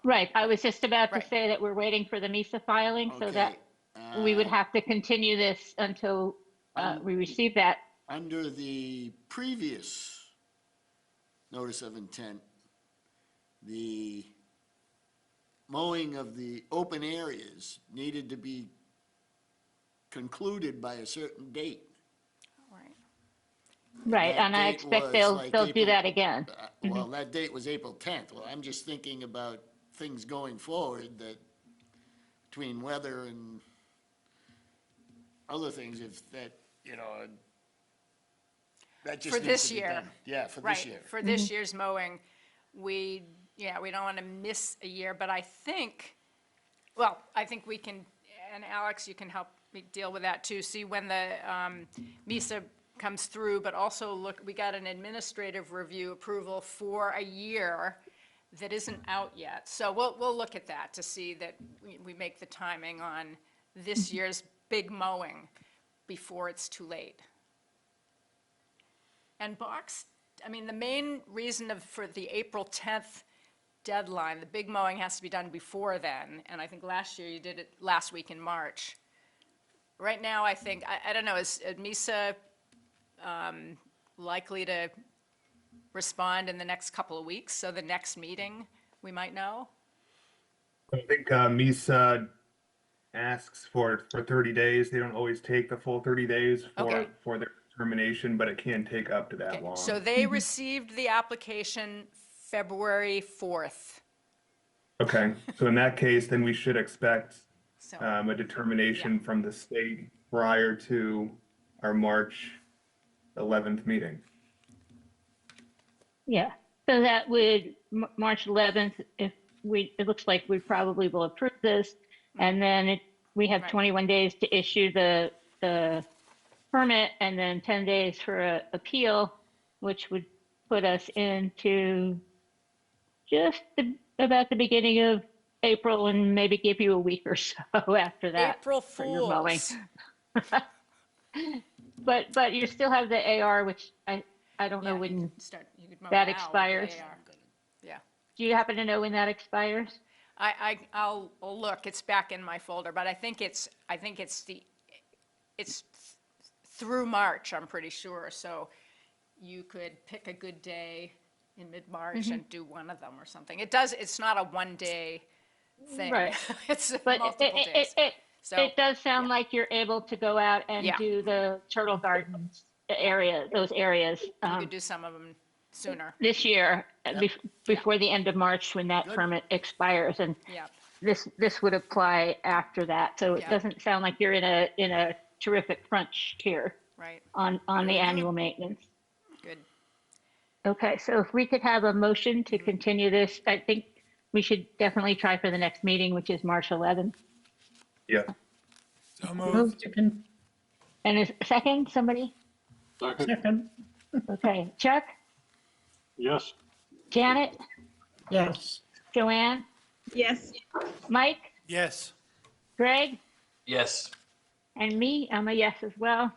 Right, I was just about to say that we're waiting for the MISA filing, so that we would have to continue this until we receive that. Under the previous notice of intent, the mowing of the open areas needed to be concluded by a certain date. Right, and I expect they'll do that again. Well, that date was April 10th. Well, I'm just thinking about things going forward, that between weather and other things, if that, you know, that just For needs this to be year. done. Yeah, for Right, this year. for this year's mowing, we don't want to miss a year, but I think we can, and Alex, you can help me deal with that too, see when the MISA comes through, but also look, we got an administrative review approval for a year that isn't out yet. So we'll look at that to see that we make the timing on this year's big mowing before it's too late. And box, I mean, the main reason for the April 10th deadline, the big mowing has to be done before then, and I think last year you did it last week in March. Right now, I think, I don't know, is MISA likely to respond in the next couple of weeks? So the next meeting, we might know? I think MISA asks for 30 days. They don't always take the full 30 days for their determination, but it can take up to that long. So they received the application February 4th. Okay, so in that case, then we should expect a determination from the state prior to our March 11th meeting. Yeah, so that would, March 11th, if it looks like we probably will approve this. And then we have Right. 21 days to issue the permit and then 10 days for a appeal, which would put us into just about the beginning of April and maybe give you a week or so after that. April for your mowing. Fools. But you still have the AR, which I don't know Yeah, when you could mow that now with the expires. AR. Yeah. Do you happen to know when that expires? I'll look, it's back in my folder, but I think it's through March, I'm pretty sure, so you could pick a good day in mid-March and do one of them or something. It's not a one-day thing. Right. It's But multiple days. So, it does sound like you're able to go out and Yeah. do the turtle gardens area, those areas you could do some of them sooner. this year before the end of March when that Good. permit expires. And Yeah, this would apply after that. So it Yeah. doesn't sound like you're in a terrific crunch here right, on the Very annual maintenance. good. Okay, so if we could have a motion to continue this, I think we should definitely try for the next meeting, which is March 11th. Yeah. So moved. Move to con- And a second, somebody? Second, second, Okay, Chuck, yes. Janet, yes. Joanne, Yes. Mike, Yes. Greg, Yes. and me, I'm a yes as well.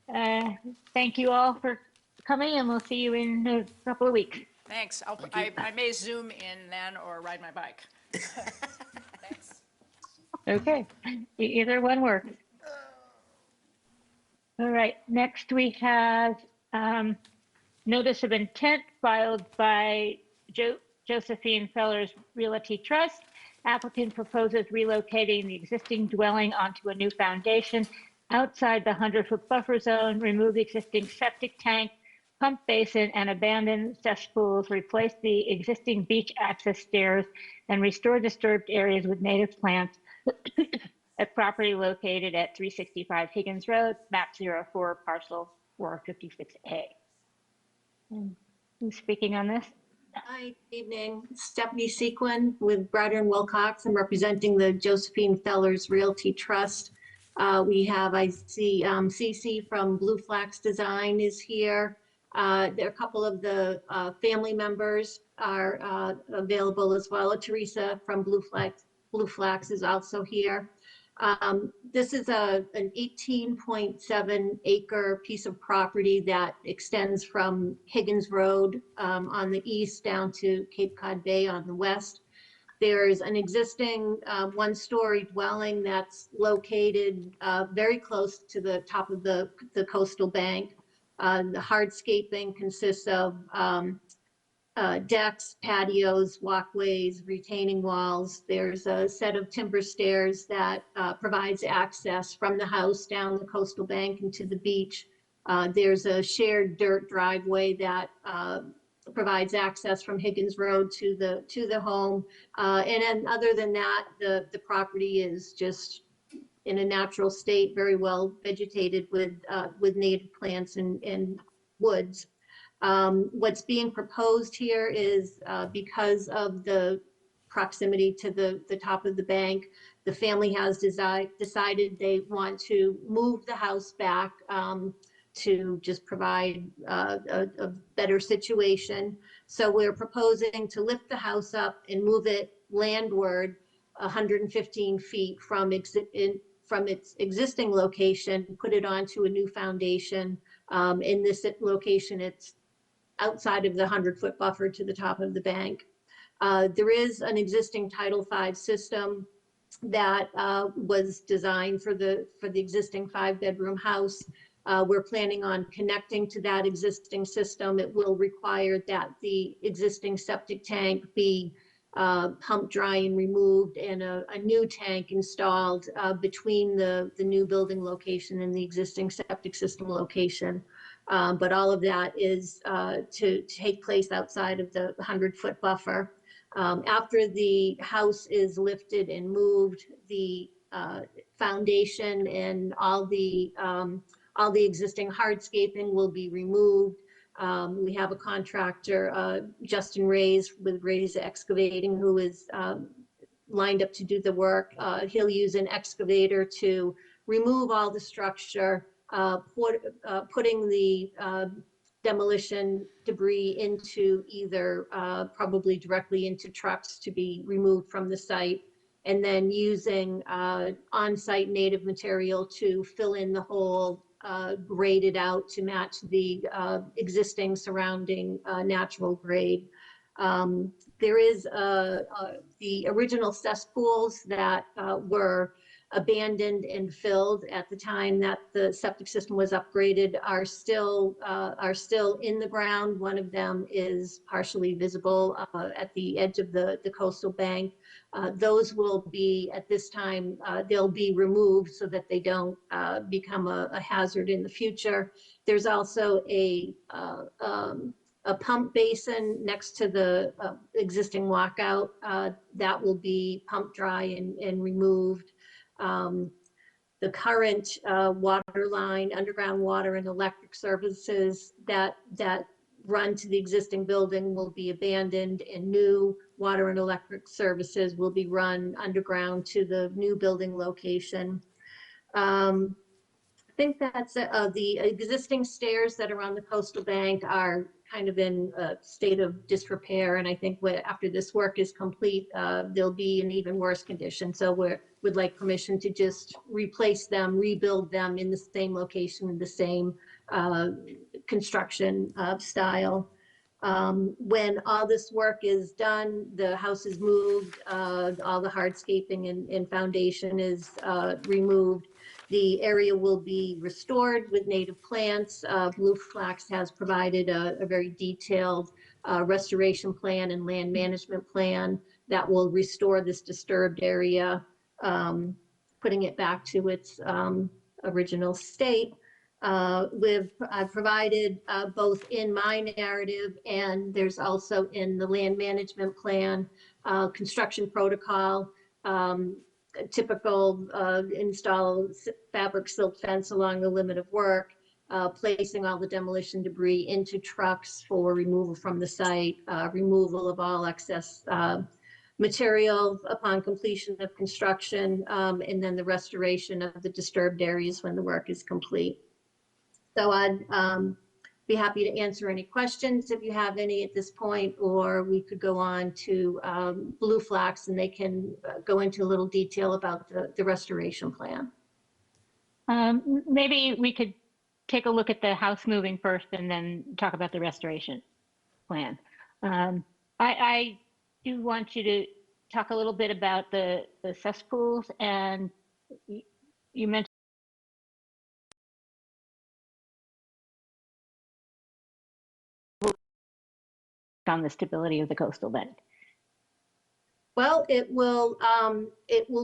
Thank you all for coming, and we'll see you in a couple of weeks. Thanks. I may Zoom in then or ride my bike. Thanks. Okay, either one works. All right, next we have notice of intent filed by Josephine Fellers Realty Trust. Applicant proposes relocating the existing dwelling onto a new foundation outside the 100-foot buffer zone, remove the existing septic tank, pump basin, and abandon cesspools, replace the existing beach access stairs, and restore disturbed areas with native plants at property located at 365 Higgins Road, map 04, parcel 456A. Who's speaking on this? Hi, good evening. Stephanie Sequin with Browder and Wilcox. I'm representing the Josephine Fellers Realty Trust. We have, I see, CC from Blue Flax Design is here. There are a couple of the family members are available as well. Teresa from Blue Flax is also here. This is an 18.7 acre piece of property that extends from Higgins Road on the east down to Cape Cod Bay on the west. There's an existing one-story dwelling that's located very close to the top of the coastal bank. The hardscaping consists of decks, patios, walkways, retaining walls. There's a set of timber stairs that provides access from the house down the coastal bank into the beach. There's a shared dirt driveway that provides access from Higgins Road to the home. And then other than that, the property is just in a natural state, very well vegetated with native plants and woods. What's being proposed here is because of the proximity to the top of the bank, the family has decided they want to move the house back to just provide a better situation. So we're proposing to lift the house up and move it landward 115 feet from its existing location, put it onto a new foundation. In this location, it's outside of the 100-foot buffer to the top of the bank. There is an existing Title V system that was designed for the existing 5-bedroom house. We're planning on connecting to that existing system. It will require that the existing septic tank be pumped dry and removed and a new tank installed between the new building location and the existing septic system location. But all of that is to take place outside of the 100-foot buffer. After the house is lifted and moved, the foundation and all the existing hardscaping will be removed. We have a contractor, Justin Rays with Rays Excavating, who is lined up to do the work. He'll use an excavator to remove all the structure, putting the demolition debris into either probably directly into trucks to be removed from the site, and then using on-site native material to fill in the hole, grade it out to match the existing surrounding natural grade. There is the original cesspools that were abandoned and filled at the time that the septic system was upgraded are still in the ground. One of them is partially visible at the edge of the coastal bank. Those will be, at this time, they'll be removed so that they don't become a hazard in the future. There's also a pump basin next to the existing walkout that will be pump dry and removed. The current water line, underground water and electric services that run to the existing building will be abandoned, and new water and electric services will be run underground to the new building location. I think that's the existing stairs that are on the coastal bank are kind of in a state of disrepair, and I think after this work is complete, they'll be in even worse condition. So we'd like permission to just replace them, rebuild them in the same location, in the same construction style. When all this work is done, the house is moved, all the hardscaping and foundation is removed. The area will be restored with native plants. Blue Flax has provided a very detailed restoration plan and land management plan that will restore this disturbed area, putting it back to its original state. I've provided both in my narrative, and there's also in the land management plan, construction protocol, typical install fabric silt fence along the limit of work, placing all the demolition debris into trucks for removal from the site, removal of all excess material upon completion of construction, and then the restoration of the disturbed areas when the work is complete. So I'd be happy to answer any questions if you have any at this point, or we could go on to Blue Flax and they can go into a little detail about the restoration plan. Maybe we could take a look at the house moving first and then talk about the restoration plan. I do want you to talk a little bit about the cesspools, and you mentioned on the stability of the coastal bank. Well, it will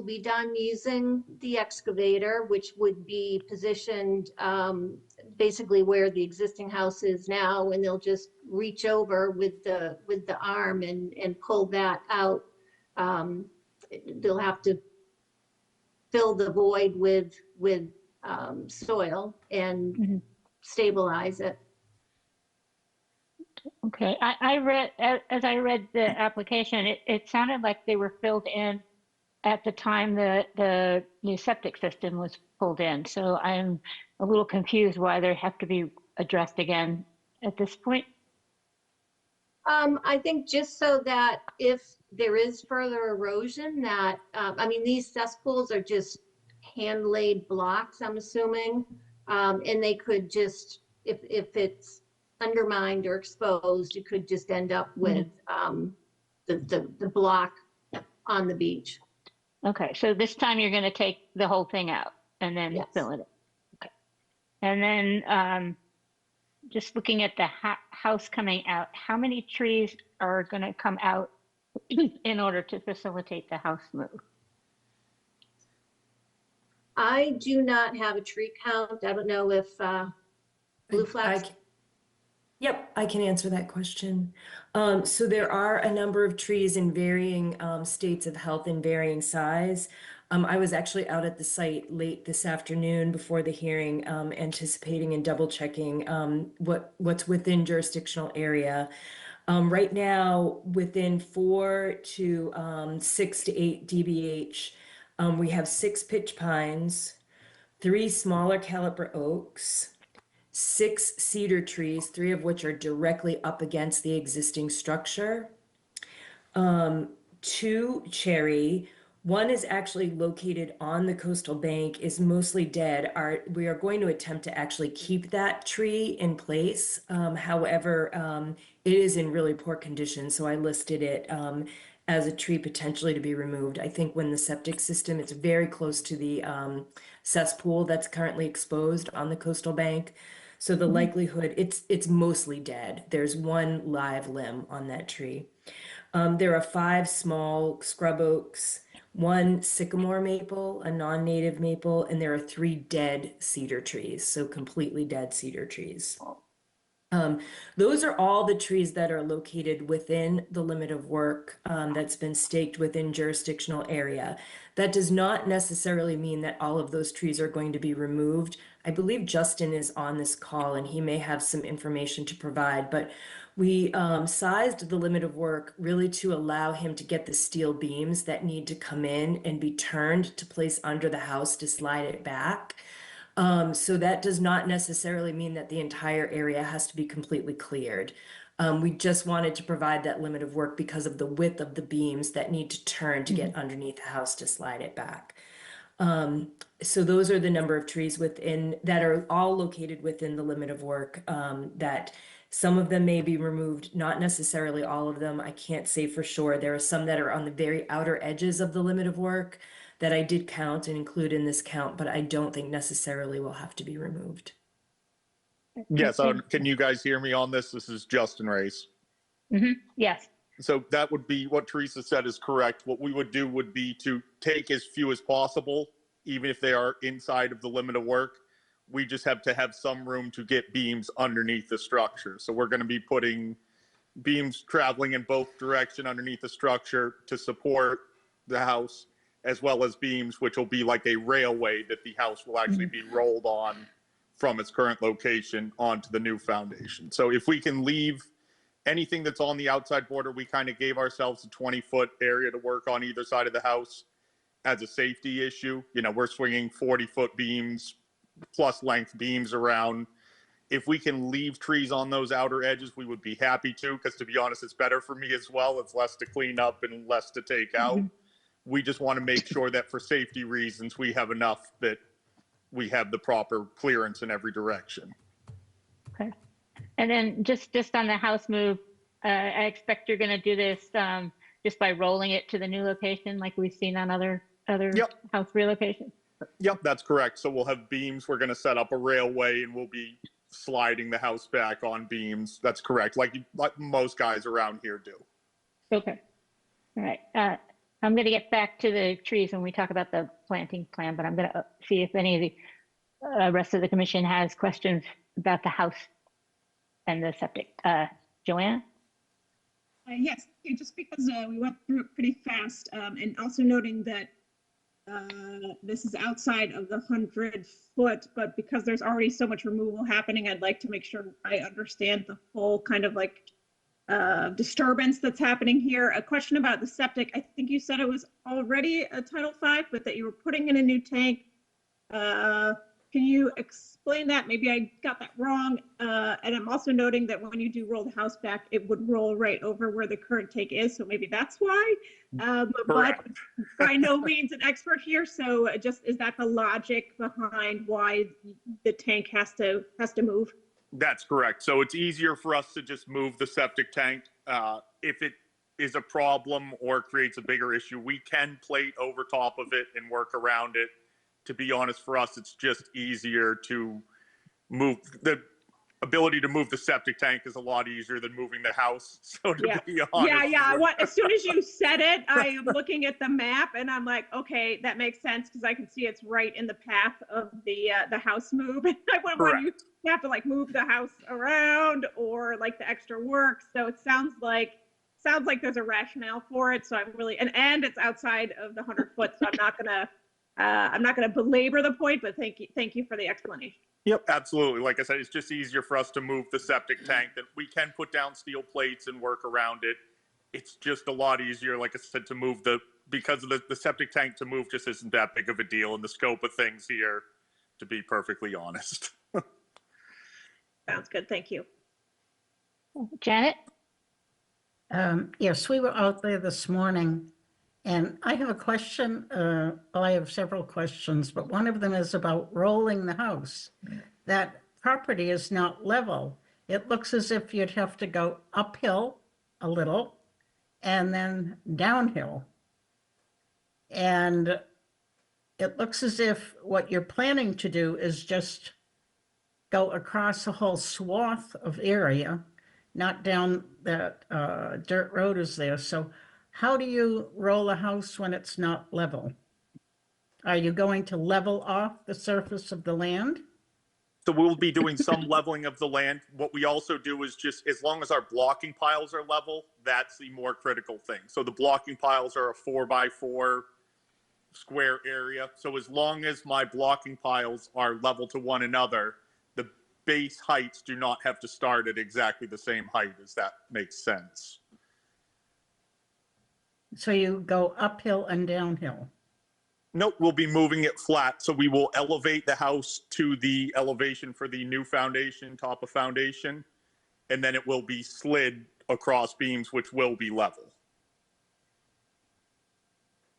be done using the excavator, which would be positioned basically where the existing house is now, and they'll just reach over with the arm and pull that out. They'll have to fill the void with soil and stabilize it. Okay, as I read the application, it sounded like they were filled in at the time the new septic system was pulled in. So I'm a little confused why they have to be addressed again at this point. I think just so that if there is further erosion that, I mean, these cesspools are just hand-laid blocks, I'm assuming, and they could just, if it's undermined or exposed, you could just end up with the block on the beach. Okay, so this time you're going to take the whole thing out and then fill it in. Okay, and then just looking at the house coming out, how many trees are going to come out in order to facilitate the house move? I do not have a tree count. I don't know if Blue Flax. Yep, I can answer that question. So there are a number of trees in varying states of health and varying size. I was actually out at the site late this afternoon before the hearing, anticipating and double checking what's within jurisdictional area. Right now, within 4 to 6 to 8 dBH, we have 6 pitch pines, 3 smaller caliper oaks, 6 cedar trees, 3 of which are directly up against the existing structure, 2 cherry. 1 is actually located on the coastal bank, is mostly dead. We are going to attempt to actually keep that tree in place. However, it is in really poor condition, so I listed it as a tree potentially to be removed. I think when the septic system, it's very close to the cesspool that's currently exposed on the coastal bank. So the likelihood, it's mostly dead. There's 1 live limb on that tree. There are 5 small scrub oaks, 1 sycamore maple, a non-native maple, and there are 3 dead cedar trees, so completely dead cedar trees. Those are all the trees that are located within the limit of work that's been staked within jurisdictional area. That does not necessarily mean that all of those trees are going to be removed. I believe Justin is on this call and he may have some information to provide, but we sized the limit of work really to allow him to get the steel beams that need to come in and be turned to place under the house to slide it back. So that does not necessarily mean that the entire area has to be completely cleared. We just wanted to provide that limit of work because of the width of the beams that need to turn to get underneath the house to slide it back. So those are the number of trees within that are all located within the limit of work, that some of them may be removed, not necessarily all of them. I can't say for sure. There are some that are on the very outer edges of the limit of work that I did count and include in this count, but I don't think necessarily will have to be removed. Yes, can you guys hear me on this? This is Justin Race. Yes. So that would be what Teresa said is correct. What we would do would be to take as few as possible, even if they are inside of the limit of work. We just have to have some room to get beams underneath the structure. So we're going to be putting beams traveling in both direction underneath the structure to support the house, as well as beams, which will be like a railway that the house will actually be rolled on from its current location onto the new foundation. So if we can leave anything that's on the outside border, we kind of gave ourselves a 20-foot area to work on either side of the house as a safety issue. You know, we're swinging 40-foot beams plus length beams around. If we can leave trees on those outer edges, we would be happy to, because to be honest, it's better for me as well. It's less to clean up and less to take out. We just want to make sure that for safety reasons, we have enough that we have the proper clearance in every direction. Okay. And then just on the house move, I expect you're going to do this just by rolling it to the new location like we've seen on other house relocations? Yep, that's correct. So we'll have beams. We're going to set up a railway and we'll be sliding the house back on beams. That's correct. Like most guys around here do. Okay. All right. I'm going to get back to the trees when we talk about the planting plan, but I'm going to see if any of the rest of the commission has questions about the house and the septic. Joanna? Yes, just because we went through it pretty fast, and also noting that this is outside of the 100-foot, but because there's already so much removal happening, I'd like to make sure I understand the full kind of like disturbance that's happening here. A question about the septic. I think you said it was already a Title V, but that you were putting in a new tank. Can you explain that? Maybe I got that wrong. And I'm also noting that when you do roll the house back, it would roll right over where the current tank is. So maybe that's why. But by no means an expert here. So just, is that the logic behind why the tank has to move? That's correct. So it's easier for us to just move the septic tank. If it is a problem or creates a bigger issue, we can plate over top of it and work around it. To be honest, for us, it's just easier to move. The ability to move the septic tank is a lot easier than moving the house. So to be honest. As soon as you said it, I am looking at the map and I'm like, okay, that makes sense because I can see it's right in the path of the house move. And I wouldn't want you to have to like move the house around or like the extra work. So it sounds like sounds like there's a rationale for it. So I'm really, and it's outside of the 100 foot. So I'm not gonna belabor the point, but thank you for the explanation. Yep, absolutely. Like I said, it's just easier for us to move the septic tank. That we can put down steel plates and work around it. It's just a lot easier, like I said, to move because of the septic tank to move just isn't that big of a deal in the scope of things here, to be perfectly honest. Sounds good. Thank you. Janet? Yes, we were out there this morning, and I have a question. Well, I have several questions, but one of them is about rolling the house. That property is not level. It looks as if you'd have to go uphill a little and then downhill. And it looks as if what you're planning to do is just go across a whole swath of area, not down that dirt road is there. So how do you roll a house when it's not level? Are you going to level off the surface of the land? So we'll be doing some leveling of the land. What we also do is just, as long as our blocking piles are level, that's the more critical thing. So the blocking piles are a 4x4 square area. So as long as my blocking piles are level to one another, the base heights do not have to start at exactly the same height, as that makes sense. So you go uphill and downhill? Nope, we'll be moving it flat. So we will elevate the house to the elevation for the new foundation, top of foundation, and then it will be slid across beams, which will be level.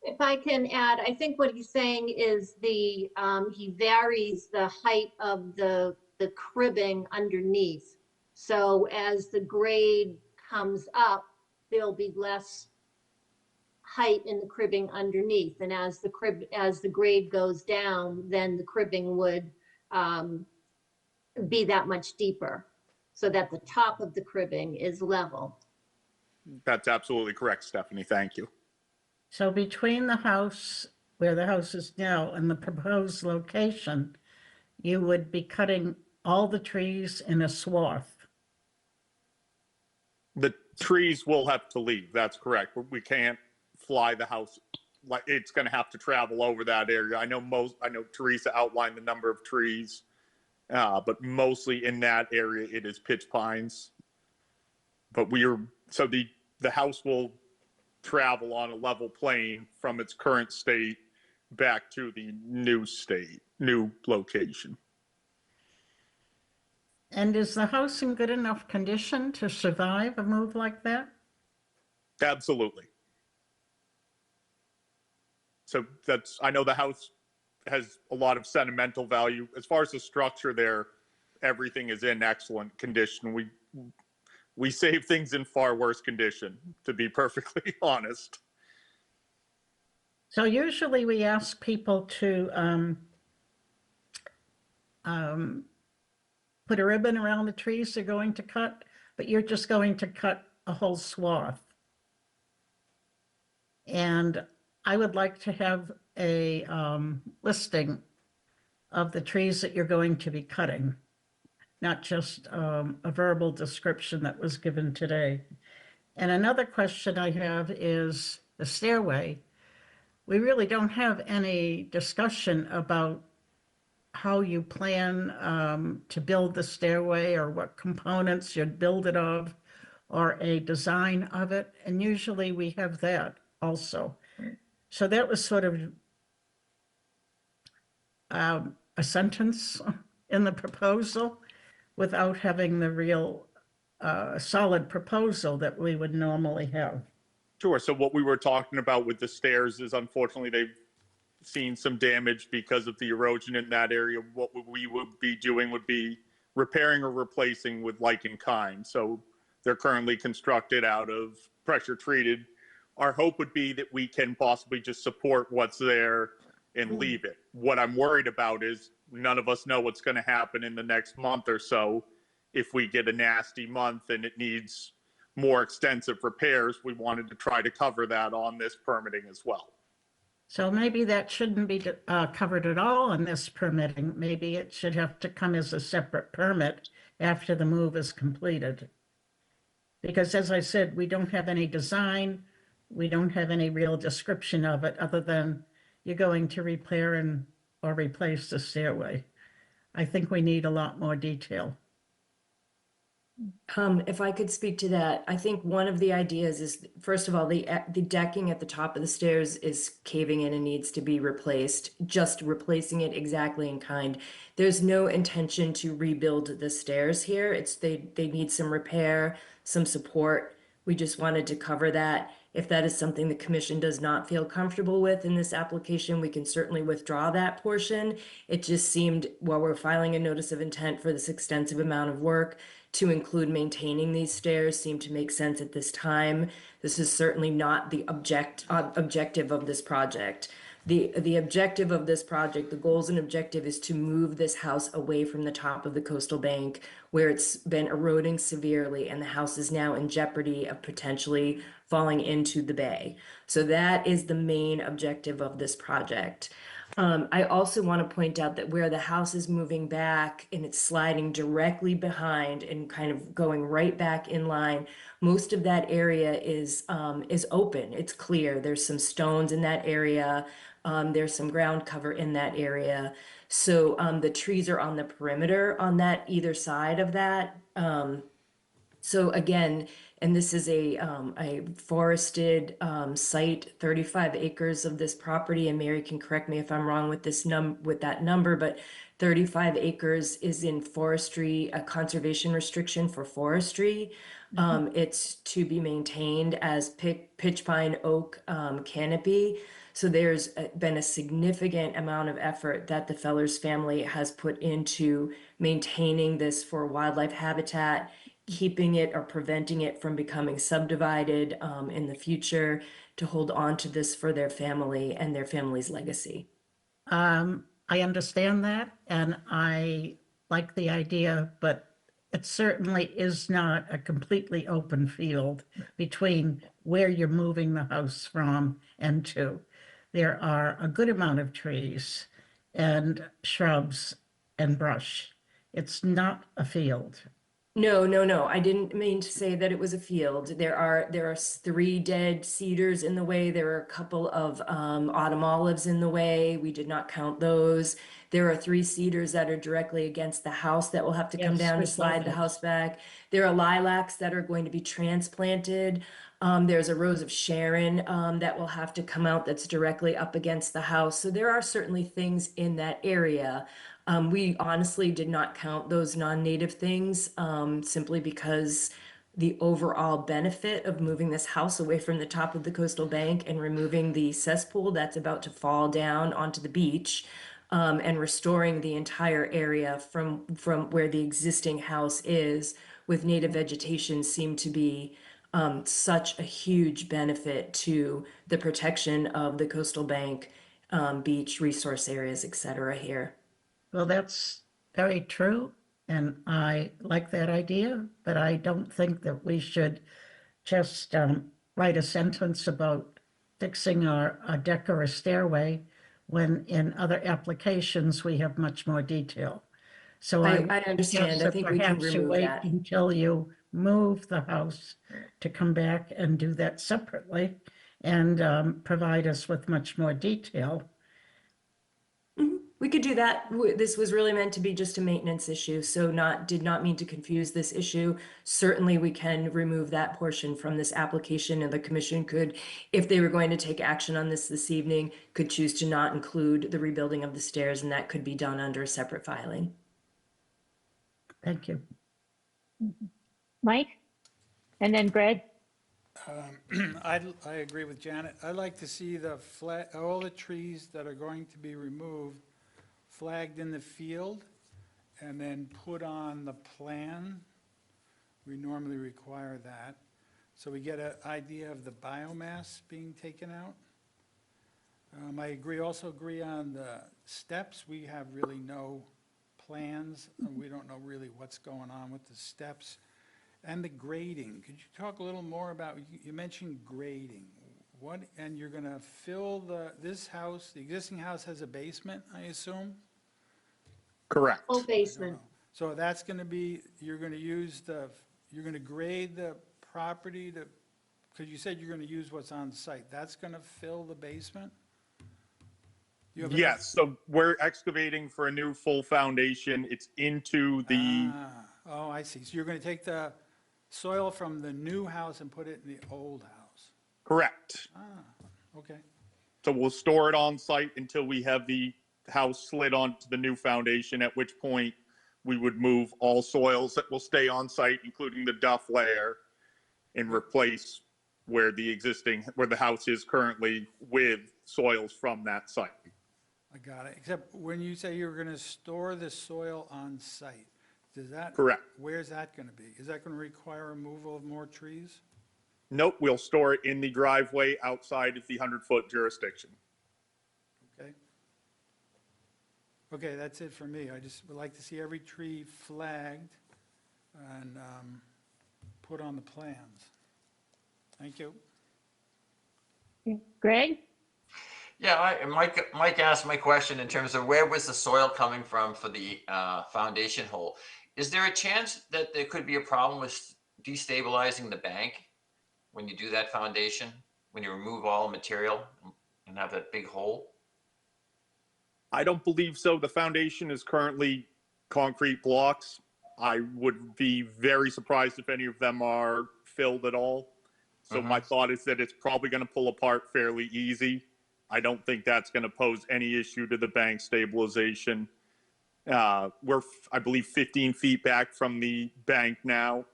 If I can add, I think what he's saying is he varies the height of the cribbing underneath. So as the grade comes up, there'll be less height in the cribbing underneath, and as the grade goes down, then the cribbing would be that much deeper, so that the top of the cribbing is level. That's absolutely correct, Stephanie. Thank you. So between the house, where the house is now, and the proposed location, you would be cutting all the trees in a swath. The trees will have to leave. That's correct. We can't fly the house. Like, it's going to have to travel over that area. I know Teresa outlined the number of trees, but mostly in that area it is pitch pines. But the house will travel on a level plane from its current state back to the new location. And is the house in good enough condition to survive a move like that? Absolutely. So I know the house has a lot of sentimental value. As far as the structure there, everything is in excellent condition. We save things in far worse condition, to be perfectly honest. So usually we ask people to put a ribbon around the trees they're going to cut, but you're just going to cut a whole swath. And I would like to have a listing of the trees that you're going to be cutting, not just a verbal description that was given today. And another question I have is the stairway. We really don't have any discussion about how you plan to build the stairway, or what components you'd build it of, or a design of it. And usually we have that also. So that was sort of a sentence in the proposal without having the real solid proposal that we would normally have. Sure. So what we were talking about with the stairs is, unfortunately, they've seen some damage because of the erosion in that area. What we would be doing would be repairing or replacing with like in kind. So they're currently constructed out of pressure treated. Our hope would be that we can possibly just support what's there and leave it. What I'm worried about is none of us know what's going to happen in the next month or so. If we get a nasty month and it needs more extensive repairs, we wanted to try to cover that on this permitting as well. So maybe that shouldn't be covered at all in this permitting. Maybe it should have to come as a separate permit after the move is completed. Because as I said, we don't have any design, we don't have any real description of it other than you're going to repair and or replace the stairway. I think we need a lot more detail. If I could speak to that, I think one of the ideas is, first of all, the decking at the top of the stairs is caving in and needs to be replaced, just replacing it exactly in kind. There's no intention to rebuild the stairs here. They need some repair, some support. We just wanted to cover that. If that is something the commission does not feel comfortable with in this application, we can certainly withdraw that portion. It just seemed, while we're filing a notice of intent for this extensive amount of work, to include maintaining these stairs seemed to make sense at this time. This is certainly not the objective of this project. The objective of this project, the goals and objective, is to move this house away from the top of the coastal bank where it's been eroding severely and the house is now in jeopardy of potentially falling into the bay. So that is the main objective of this project. I also want to point out that where the house is moving back and it's sliding directly behind and kind of going right back in line, most of that area is open. It's clear. There's some stones in that area. There's some ground cover in that area. So the trees are on the perimeter on that either side of that. So again, and this is a forested site, 35 acres of this property, and Mary can correct me if I'm wrong with that number, but 35 acres is in forestry, a conservation restriction for forestry. It's to be maintained as pitch pine oak canopy. So there's been a significant amount of effort that the Fellers family has put into maintaining this for wildlife habitat, keeping it or preventing it from becoming subdivided in the future, to hold on to this for their family and their family's legacy. I understand that, and I like the idea, but it certainly is not a completely open field between where you're moving the house from and to. There are a good amount of trees and shrubs and brush. It's not a field. No. I didn't mean to say that it was a field. There are 3 dead cedars in the way. There are a couple of autumn olives in the way. We did not count those. There are 3 cedars that are directly against the house that will have to come down to slide the house back. There are lilacs that are going to be transplanted. There's a rose of Sharon that will have to come out that's directly up against the house. So there are certainly things in that area. We honestly did not count those non-native things simply because the overall benefit of moving this house away from the top of the coastal bank and removing the cesspool that's about to fall down onto the beach and restoring the entire area from where the existing house is with native vegetation seemed to be such a huge benefit to the protection of the coastal bank, beach, resource areas, et cetera here. Well, that's very true, and I like that idea, but I don't think that we should just write a sentence about fixing a deck or a stairway when in other applications we have much more detail. So I understand. I think we can perhaps you remove wait that. until you move the house to come back and do that separately and provide us with much more detail. We could do that. This was really meant to be just a maintenance issue, so did not mean to confuse this issue. Certainly, we can remove that portion from this application, and the commission could, if they were going to take action on this evening, could choose to not include the rebuilding of the stairs, and that could be done under a separate filing. Thank you. Mike? And then Greg? I agree with Janet. I'd like to see all the trees that are going to be removed flagged in the field and then put on the plan. We normally require that. So we get an idea of the biomass being taken out. I also agree on the steps. We have really no plans, and we don't know really what's going on with the steps. And the grading, could you talk a little more about, you mentioned grading. And you're gonna fill this house, the existing house has a basement, I assume? Correct. Full basement. So that's gonna be, you're gonna grade the property to, because you said you're going to use what's on site, that's going to fill the basement? You have enough- Yes, so we're excavating for a new full foundation. It's into the, Oh, I see. So you're going to take the soil from the new house and put it in the old house? correct. Okay. So we'll store it on site until we have the house slid onto the new foundation, at which point we would move all soils that will stay on site, including the duff layer, and replace where the house is currently with soils from that site. I got it. Except when you say you're going to store the soil on site, does that? Correct. Where's that going to be? Is that going to require removal of more trees? Nope, we'll store it in the driveway outside of the 100-foot jurisdiction. Okay. Okay, that's it for me. I just would like to see every tree flagged and put on the plans. Thank you. Greg? Yeah, Mike asked my question in terms of where was the soil coming from for the foundation hole. Is there a chance that there could be a problem with destabilizing the bank when you do that foundation, when you remove all the material and have that big hole? I don't believe so. The foundation is currently concrete blocks. I would be very surprised if any of them are filled at all. So my thought is that it's probably going to pull apart fairly easy. I don't think that's going to pose any issue to the bank stabilization. We're, I believe, 15 feet back from the bank now,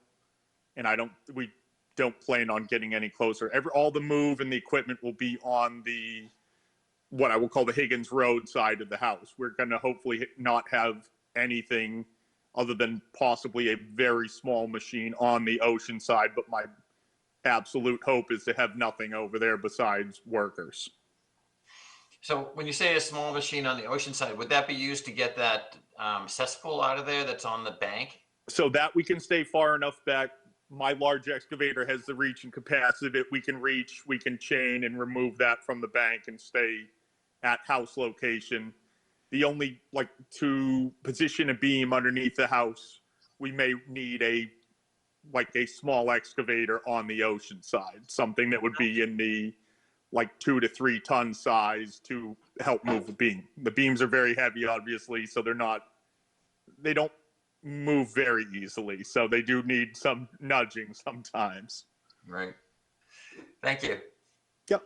and we don't plan on getting any closer. All the move and the equipment will be on the, what I will call the Higgins Road side of the house. We're going to hopefully not have anything other than possibly a very small machine on the ocean side, but my absolute hope is to have nothing over there besides workers. So when you say a small machine on the ocean side, would that be used to get that cesspool out of there that's on the bank? So that we can stay far enough back. My large excavator has the reach and capacity that we can reach, we can chain and remove that from the bank and stay at house location. The only, like, to position a beam underneath the house, we may need a small excavator on the ocean side, something that would be in the 2 to 3 ton size to help move the beam. The beams are very heavy, obviously, so they don't move very easily. So they do need some nudging sometimes. Right. Thank you. Yep.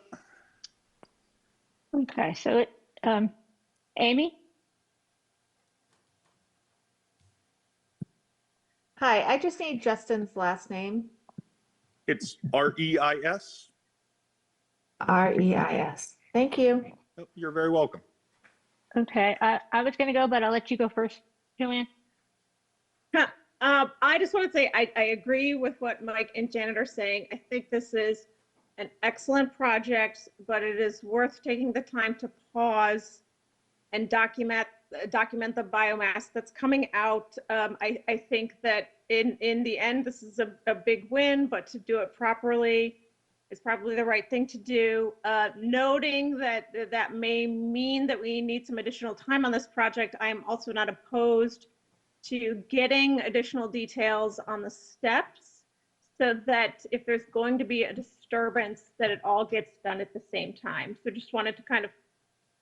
Okay, so Amy? Hi, I just need Justin's last name. It's R-E-I-S. R-E-I-S. Thank you. You're very welcome. Okay, I was going to go, but I'll let you go first, Joanne. I just want to say I agree with what Mike and Janet are saying. I think this is an excellent project, but it is worth taking the time to pause and document the biomass that's coming out. I think that in the end, this is a big win, but to do it properly is probably the right thing to do. Noting that may mean that we need some additional time on this project, I am also not opposed to getting additional details on the steps so that if there's going to be a disturbance, that it all gets done at the same time. So just wanted to kind of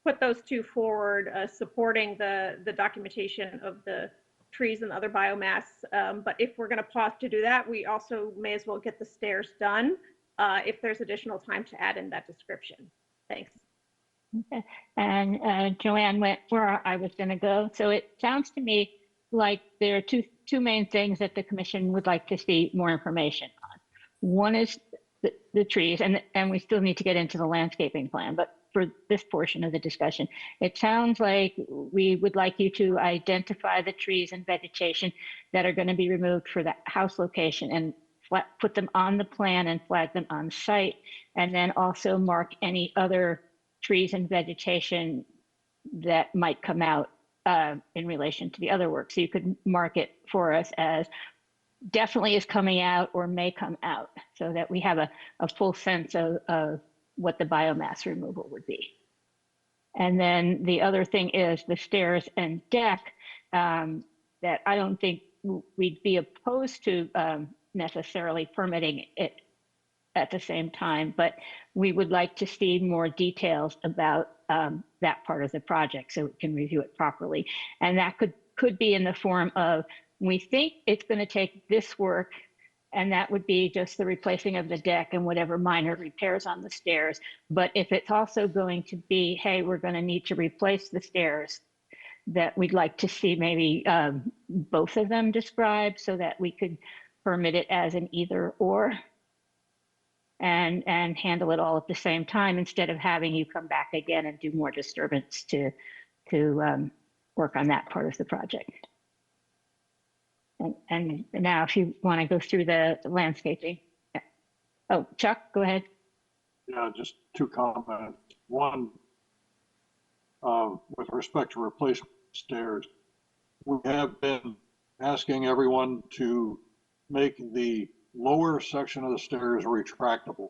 put those two forward, supporting the documentation of the trees and other biomass. But if we're going to pause to do that, we also may as well get the stairs done if there's additional time to add in that description. Thanks. Okay. And Joanne went where I was going to go. So it sounds to me like there are two main things that the commission would like to see more information on. One is the trees, and we still need to get into the landscaping plan, but for this portion of the discussion, it sounds like we would like you to identify the trees and vegetation that are going to be removed for the house location and put them on the plan and flag them on site, and then also mark any other trees and vegetation that might come out in relation to the other work. So you could mark it for us as definitely is coming out or may come out, so that we have a full sense of what the biomass removal would be. And then the other thing is the stairs and deck, that I don't think we'd be opposed to necessarily permitting it at the same time, but we would like to see more details about that part of the project so we can review it properly. And that could be in the form of, we think it's going to take this work, and that would be just the replacing of the deck and whatever minor repairs on the stairs. But if it's also going to be, hey, we're going to need to replace the stairs, that we'd like to see maybe both of them described so that we could permit it as an either or and handle it all at the same time instead of having you come back again and do more disturbance to work on that part of the project. And now if you want to go through the landscaping. Yeah. Oh, Chuck, go ahead. Yeah, just two comments. One, with respect to replacement stairs, we have been asking everyone to make the lower section of the stairs retractable.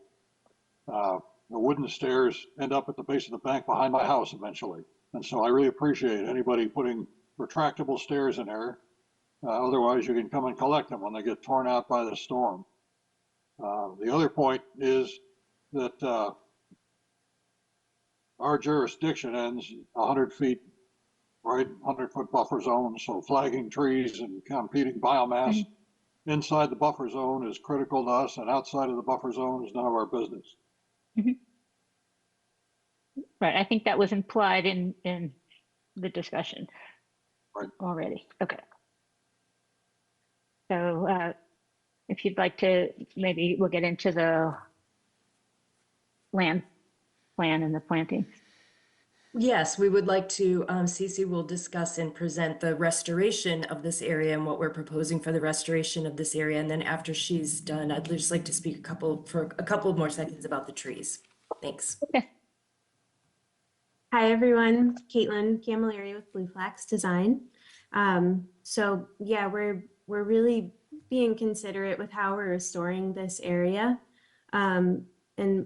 The wooden stairs end up at the base of the bank behind my house eventually. And so I really appreciate anybody putting retractable stairs in there. Otherwise, you can come and collect them when they get torn out by the storm. The other point is that our jurisdiction ends 100 feet, right? 100-foot buffer zone. So flagging trees and competing biomass inside the buffer zone is critical to us, and outside of the buffer zone is none of our business. Right. I think that was implied in the discussion already. Okay. So if you'd like to, maybe we'll get into the land plan and the planting. Yes, we would like to, Cece will discuss and present the restoration of this area and what we're proposing for the restoration of this area. And then after she's done, I'd just like to speak for a couple more seconds about the trees. Thanks. Okay. Hi, everyone. Caitlin Camilleri with Blue Flax Design. So yeah, we're really being considerate with how we're restoring this area. And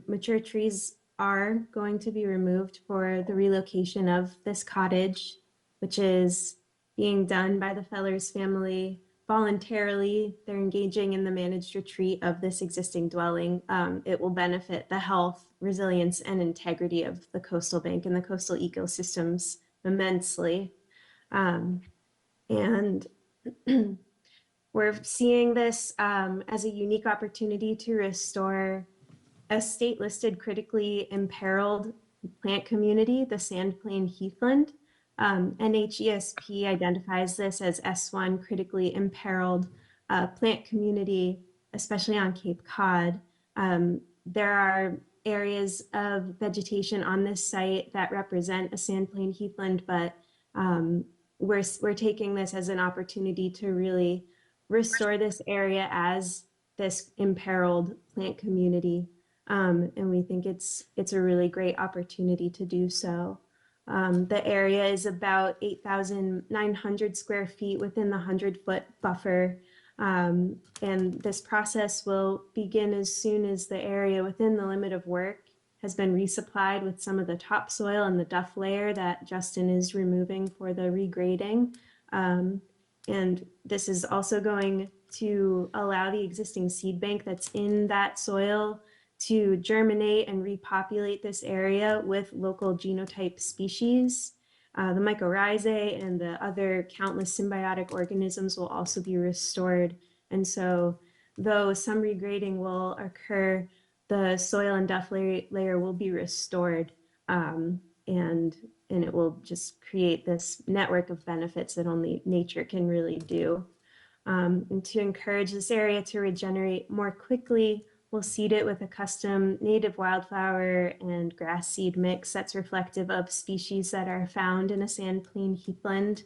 mature trees are going to be removed for the relocation of this cottage, which is being done by the Fellers family voluntarily. They're engaging in the managed retreat of this existing dwelling. It will benefit the health, resilience, and integrity of the coastal bank and the coastal ecosystems immensely. And we're seeing this as a unique opportunity to restore a state-listed critically imperiled plant community, the sandplain heathland. NHESP identifies this as S1 critically imperiled plant community, especially on Cape Cod. There are areas of vegetation on this site that represent a sandplain heathland, but we're taking this as an opportunity to really restore this area as this imperiled plant community. And we think it's a really great opportunity to do so. The area is about 8,900 square feet within the 100-foot buffer. And this process will begin as soon as the area within the limit of work has been resupplied with some of the topsoil and the duff layer that Justin is removing for the regrading. And this is also going to allow the existing seed bank that's in that soil to germinate and repopulate this area with local genotype species. The mycorrhizae and the other countless symbiotic organisms will also be restored. And so though some regrading will occur, the soil and duff layer will be restored. And it will just create this network of benefits that only nature can really do. And to encourage this area to regenerate more quickly, we'll seed it with a custom native wildflower and grass seed mix that's reflective of species that are found in a sandplain heathland.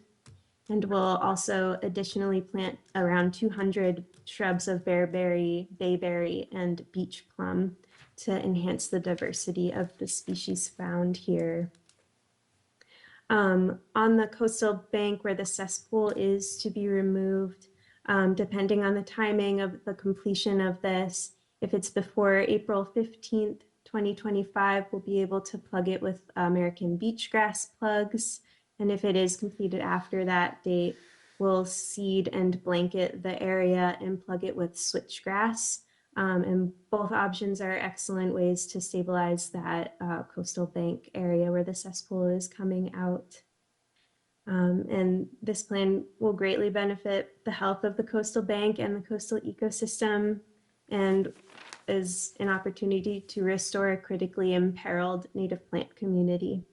And we'll also additionally plant around 200 shrubs of bearberry, bayberry, and beach plum to enhance the diversity of the species found here. On the coastal bank where the cesspool is to be removed, depending on the timing of the completion of this, if it's before April 15th, 2025, we'll be able to plug it with American beach grass plugs. And if it is completed after that date, we'll seed and blanket the area and plug it with switchgrass. And both options are excellent ways to stabilize that coastal bank area where the cesspool is coming out. And this plan will greatly benefit the health of the coastal bank and the coastal ecosystem, and is an opportunity to restore a critically imperiled native plant community.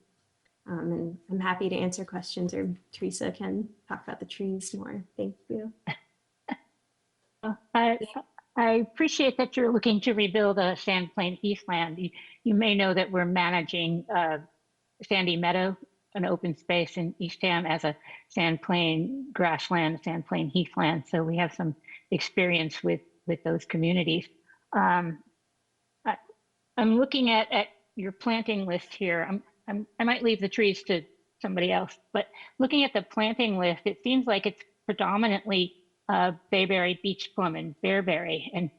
And I'm happy to answer questions, or Teresa can talk about the trees more. Thank you. I appreciate that you're looking to rebuild a sandplain heathland. You may know that we're managing Sandy Meadow, an open space in Eastham, as a sandplain grassland, sandplain heathland. So we have some experience with those communities. I'm looking at your planting list here. I might leave the trees to somebody else, but looking at the planting list, it seems like it's predominantly bayberry, beach plum, and bearberry. And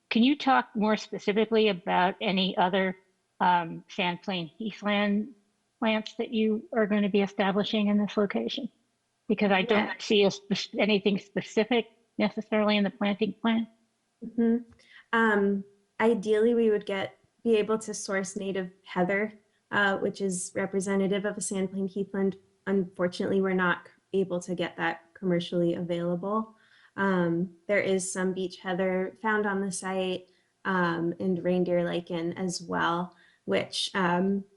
can you talk more specifically about any other sandplain heathland plants that you are going to be establishing in this location? Because I don't see anything specific necessarily in the planting plan. Ideally, we would be able to source native heather, which is representative of a sandplain heathland. Unfortunately, we're not able to get that commercially available. There is some beech heather found on the site, and reindeer lichen as well, which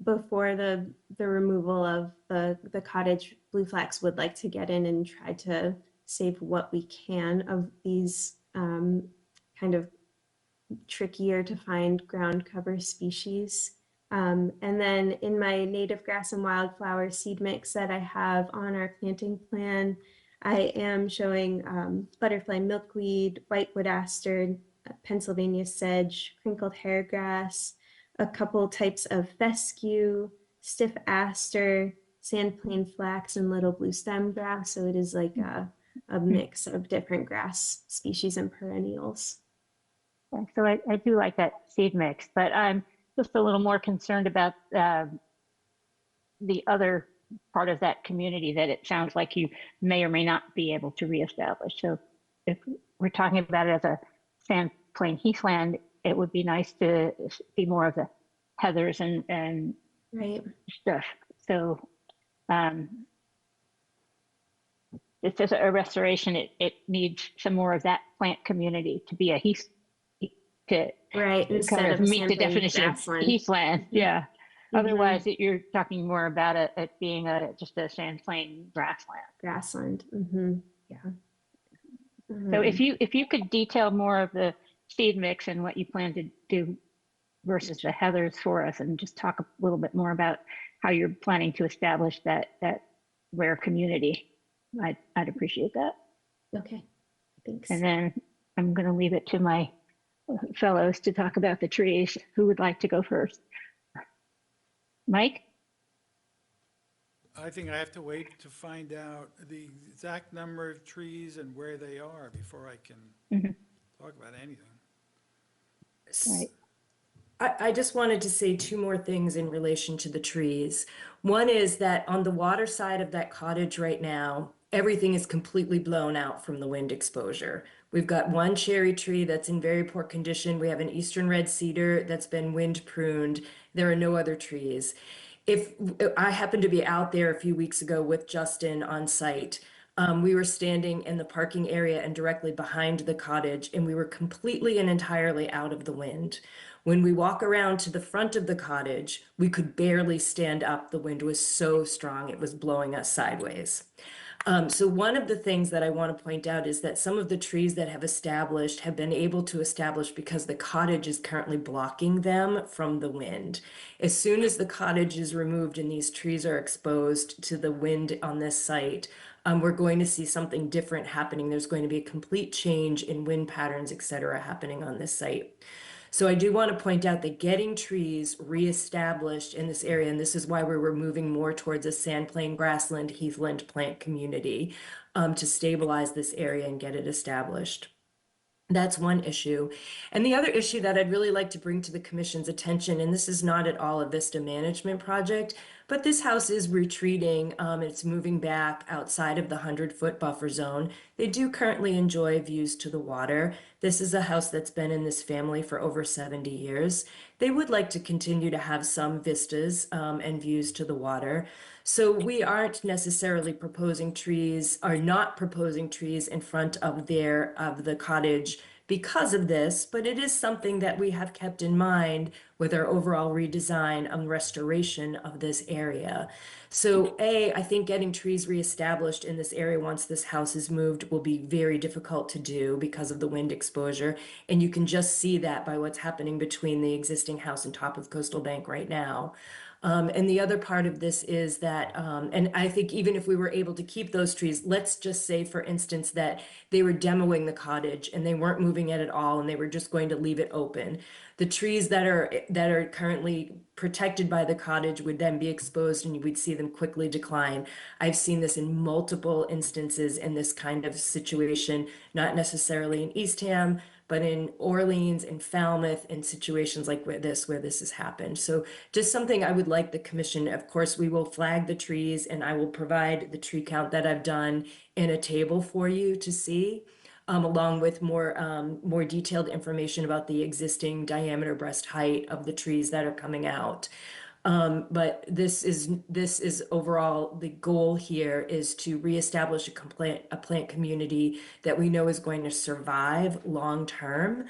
before the removal of the cottage, Blue Flax would like to get in and try to save what we can of these kind of trickier to find ground cover species. And then in my native grass and wildflower seed mix that I have on our planting plan, I am showing butterfly milkweed, whitewood aster, Pennsylvania sedge, crinkled hairgrass, a couple types of fescue, stiff aster, sandplain flax, and little blue stem grass. So it is like a mix of different grass species and perennials. So I do like that seed mix, but I'm just a little more concerned about the other part of that community that it sounds like you may or may not be able to reestablish. So if we're talking about it as a sandplain heathland, it would be nice to see more of the heathers and stuff. So it's just a restoration. It needs some more of that plant community to be a heath, to kind of meet the definition of heathland. Yeah. Otherwise, you're talking more about it being just a sandplain grassland. Yeah. So if you could detail more of the seed mix and what you plan to do versus the heathers for us, and just talk a little bit more about how you're planning to establish that rare community, I'd appreciate that. Okay, thanks. And then I'm going to leave it to my fellows to talk about the trees. Who would like to go first? Mike? I think I have to wait to find out the exact number of trees and where they are before I can talk about anything. I just wanted to say two more things in relation to the trees. One is that on the water side of that cottage right now, everything is completely blown out from the wind exposure. We've got one cherry tree that's in very poor condition. We have an eastern red cedar that's been wind pruned. There are no other trees. If I happened to be out there a few weeks ago with Justin on site, we were standing in the parking area and directly behind the cottage, and we were completely and entirely out of the wind. When we walk around to the front of the cottage, we could barely stand up. The wind was so strong, it was blowing us sideways. So one of the things that I want to point out is that some of the trees that have been able to establish because the cottage is currently blocking them from the wind. As soon as the cottage is removed and these trees are exposed to the wind on this site, we're going to see something different happening. There's going to be a complete change in wind patterns, et cetera, happening on this site. So I do want to point out that getting trees reestablished in this area, and this is why we're moving more towards a sandplain, grassland, heathland plant community to stabilize this area and get it established. That's one issue. And the other issue that I'd really like to bring to the Commission's attention, and this is not at all a Vista management project, But this house is retreating. It's moving back outside of the 100-foot buffer zone. They do currently enjoy views to the water. This is a house that's been in this family for over 70 years. They would like to continue to have some vistas and views to the water. So we aren't necessarily proposing trees, or not proposing trees in front of the cottage because of this, but it is something that we have kept in mind with our overall redesign and restoration of this area. So I think getting trees reestablished in this area once this house is moved will be very difficult to do because of the wind exposure. And you can just see that by what's happening between the existing house and top of Coastal Bank right now. And the other part of this is that, and I think even if we were able to keep those trees, let's just say, for instance, that they were demoing the cottage and they weren't moving it at all and they were just going to leave it open. The trees that are currently protected by the cottage would then be exposed and we'd see them quickly decline. I've seen this in multiple instances in this kind of situation, not necessarily in Eastham, but in Orleans and Falmouth, in situations like where this has happened. So just something I would like the commission, of course, we will flag the trees and I will provide the tree count that I've done in a table for you to see, along with more detailed information about the existing diameter breast height of the trees that are coming out. But this is overall the goal here is to reestablish a plant community that we know is going to survive long term,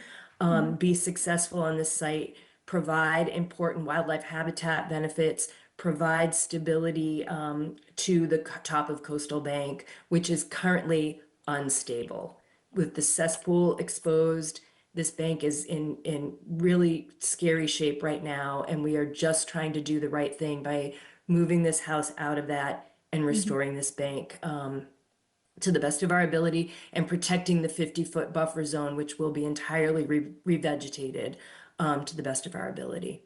be successful on this site, provide important wildlife habitat benefits, provide stability to the top of Coastal Bank, which is currently unstable. With the cesspool exposed, this bank is in really scary shape right now, and we are just trying to do the right thing by moving this house out of that and restoring this bank to the best of our ability and protecting the 50-foot buffer zone, which will be entirely revegetated to the best of our ability.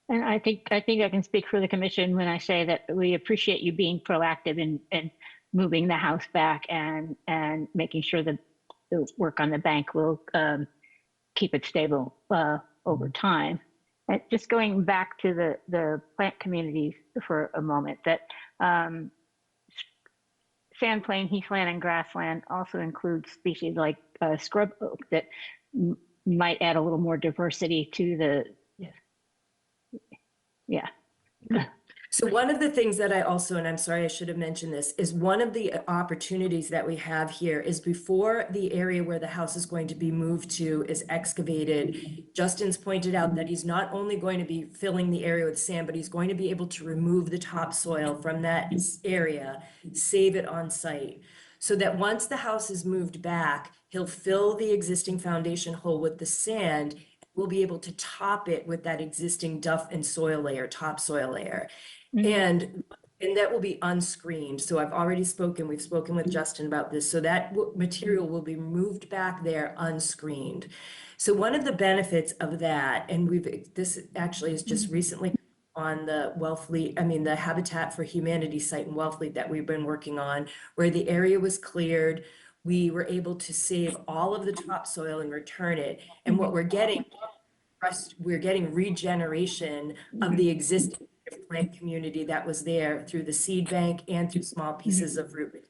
And I think I can speak for the commission when I say that we appreciate you being proactive in moving the house back and making sure that the work on the bank will keep it stable over time. And just going back to the plant communities for a moment, that sandplain, heathland, and grassland also includes species like scrub oak that might add a little more diversity to the, yeah. So one of the things that I also, and I'm sorry, I should have mentioned this, is one of the opportunities that we have here is before the area where the house is going to be moved to is excavated, Justin's pointed out that he's not only going to be filling the area with sand, but he's going to be able to remove the topsoil from that area, save it on site. So that once the house is moved back, he'll fill the existing foundation hole with the sand. We'll be able to top it with that existing duff and soil layer, topsoil layer. And that will be unscreened. So we've spoken with Justin about this. So that material will be moved back there unscreened. So one of the benefits of that, and this actually is just recently on the the Habitat for Humanity site in Wellfleet that we've been working on, where the area was cleared. We were able to save all of the topsoil and return it. And what we're getting regeneration of the existing plant community that was there through the seed bank and through small pieces of root.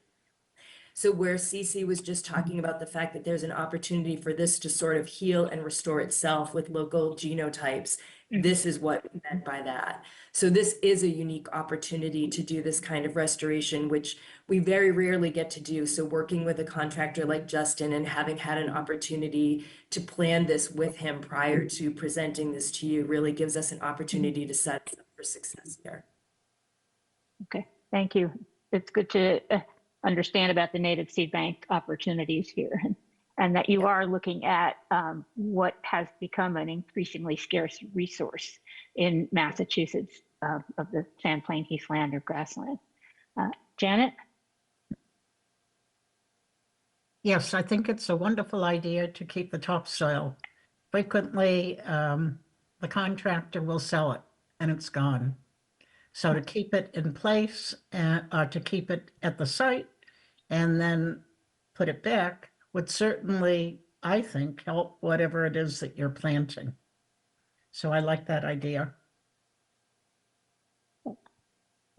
So where Cece was just talking about the fact that there's an opportunity for this to sort of heal and restore itself with local genotypes, this is what we meant by that. So this is a unique opportunity to do this kind of restoration, which we very rarely get to do. So working with a contractor like Justin and having had an opportunity to plan this with him prior to presenting this to you really gives us an opportunity to set us up for success here. Okay, thank you. It's good to understand about the native seed bank opportunities here, and that you are looking at what has become an increasingly scarce resource in Massachusetts of the sandplain, heathland, or grassland. Janet? Yes, I think it's a wonderful idea to keep the topsoil. Frequently, the contractor will sell it and it's gone. So to keep it in place and to keep it at the site and then put it back would certainly, I think, help whatever it is that you're planting. So I like that idea.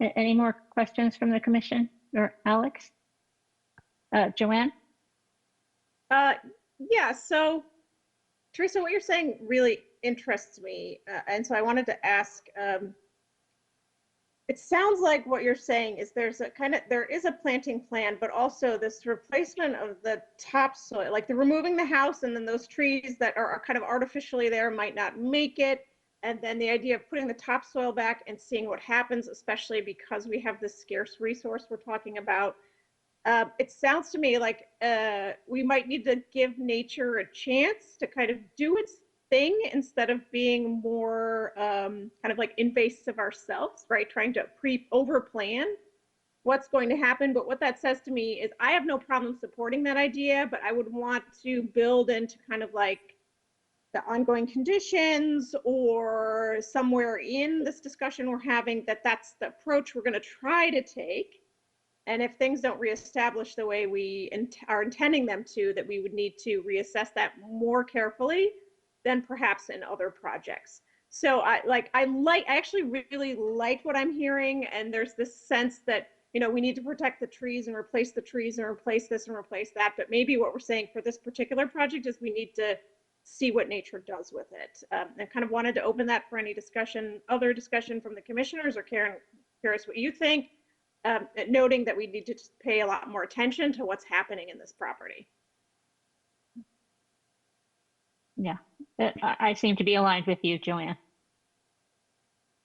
Any more questions from the commission or Alex? Joanne? Yeah, so Teresa, what you're saying really interests me. And so I wanted to ask, it sounds like what you're saying is there is a planting plan, but also this replacement of the topsoil, like the removing the house and then those trees that are kind of artificially there might not make it. And then the idea of putting the topsoil back and seeing what happens, especially because we have this scarce resource we're talking about. It sounds to me like we might need to give nature a chance to kind of do its thing instead of being more kind of like invasive ourselves, right? Trying to over plan what's going to happen. But what that says to me is I have no problem supporting that idea, but I would want to build into kind of like the ongoing conditions or somewhere in this discussion we're having that's the approach we're going to try to take. And if things don't reestablish the way we are intending them to, that we would need to reassess that more carefully than perhaps in other projects. So I actually really like what I'm hearing. And there's this sense that, you know, we need to protect the trees and replace the trees and replace this and replace that. But maybe what we're saying for this particular project is we need to see what nature does with it. I kind of wanted to open that for any discussion, other discussion from the commissioners, or Karen, curious what you think, noting that we need to just pay a lot more attention to what's happening in this property. Yeah, I seem to be aligned with you, Joanne,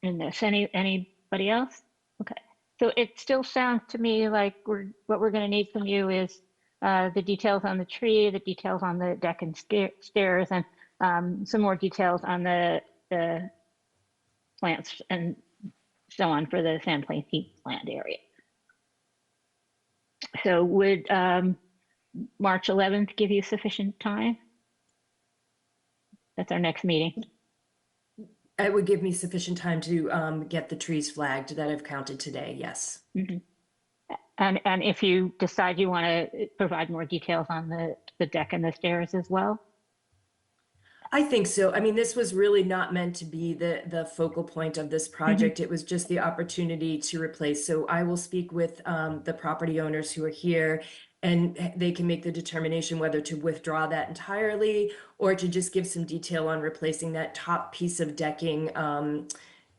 in this. Anybody else? Okay, so it still sounds to me like what we're going to need from you is the details on the tree, the details on the deck and stairs, and some more details on the plants and so on for the sandplain heathland area. So would March 11th give you sufficient time? That's our next meeting. It would give me sufficient time to get the trees flagged that I've counted today, yes. Mm-hmm. And if you decide you want to provide more details on the deck and the stairs as well? I think so. I mean, this was really not meant to be the focal point of this project. It was just the opportunity to replace. So I will speak with the property owners who are here, and they can make the determination whether to withdraw that entirely or to just give some detail on replacing that top piece of decking.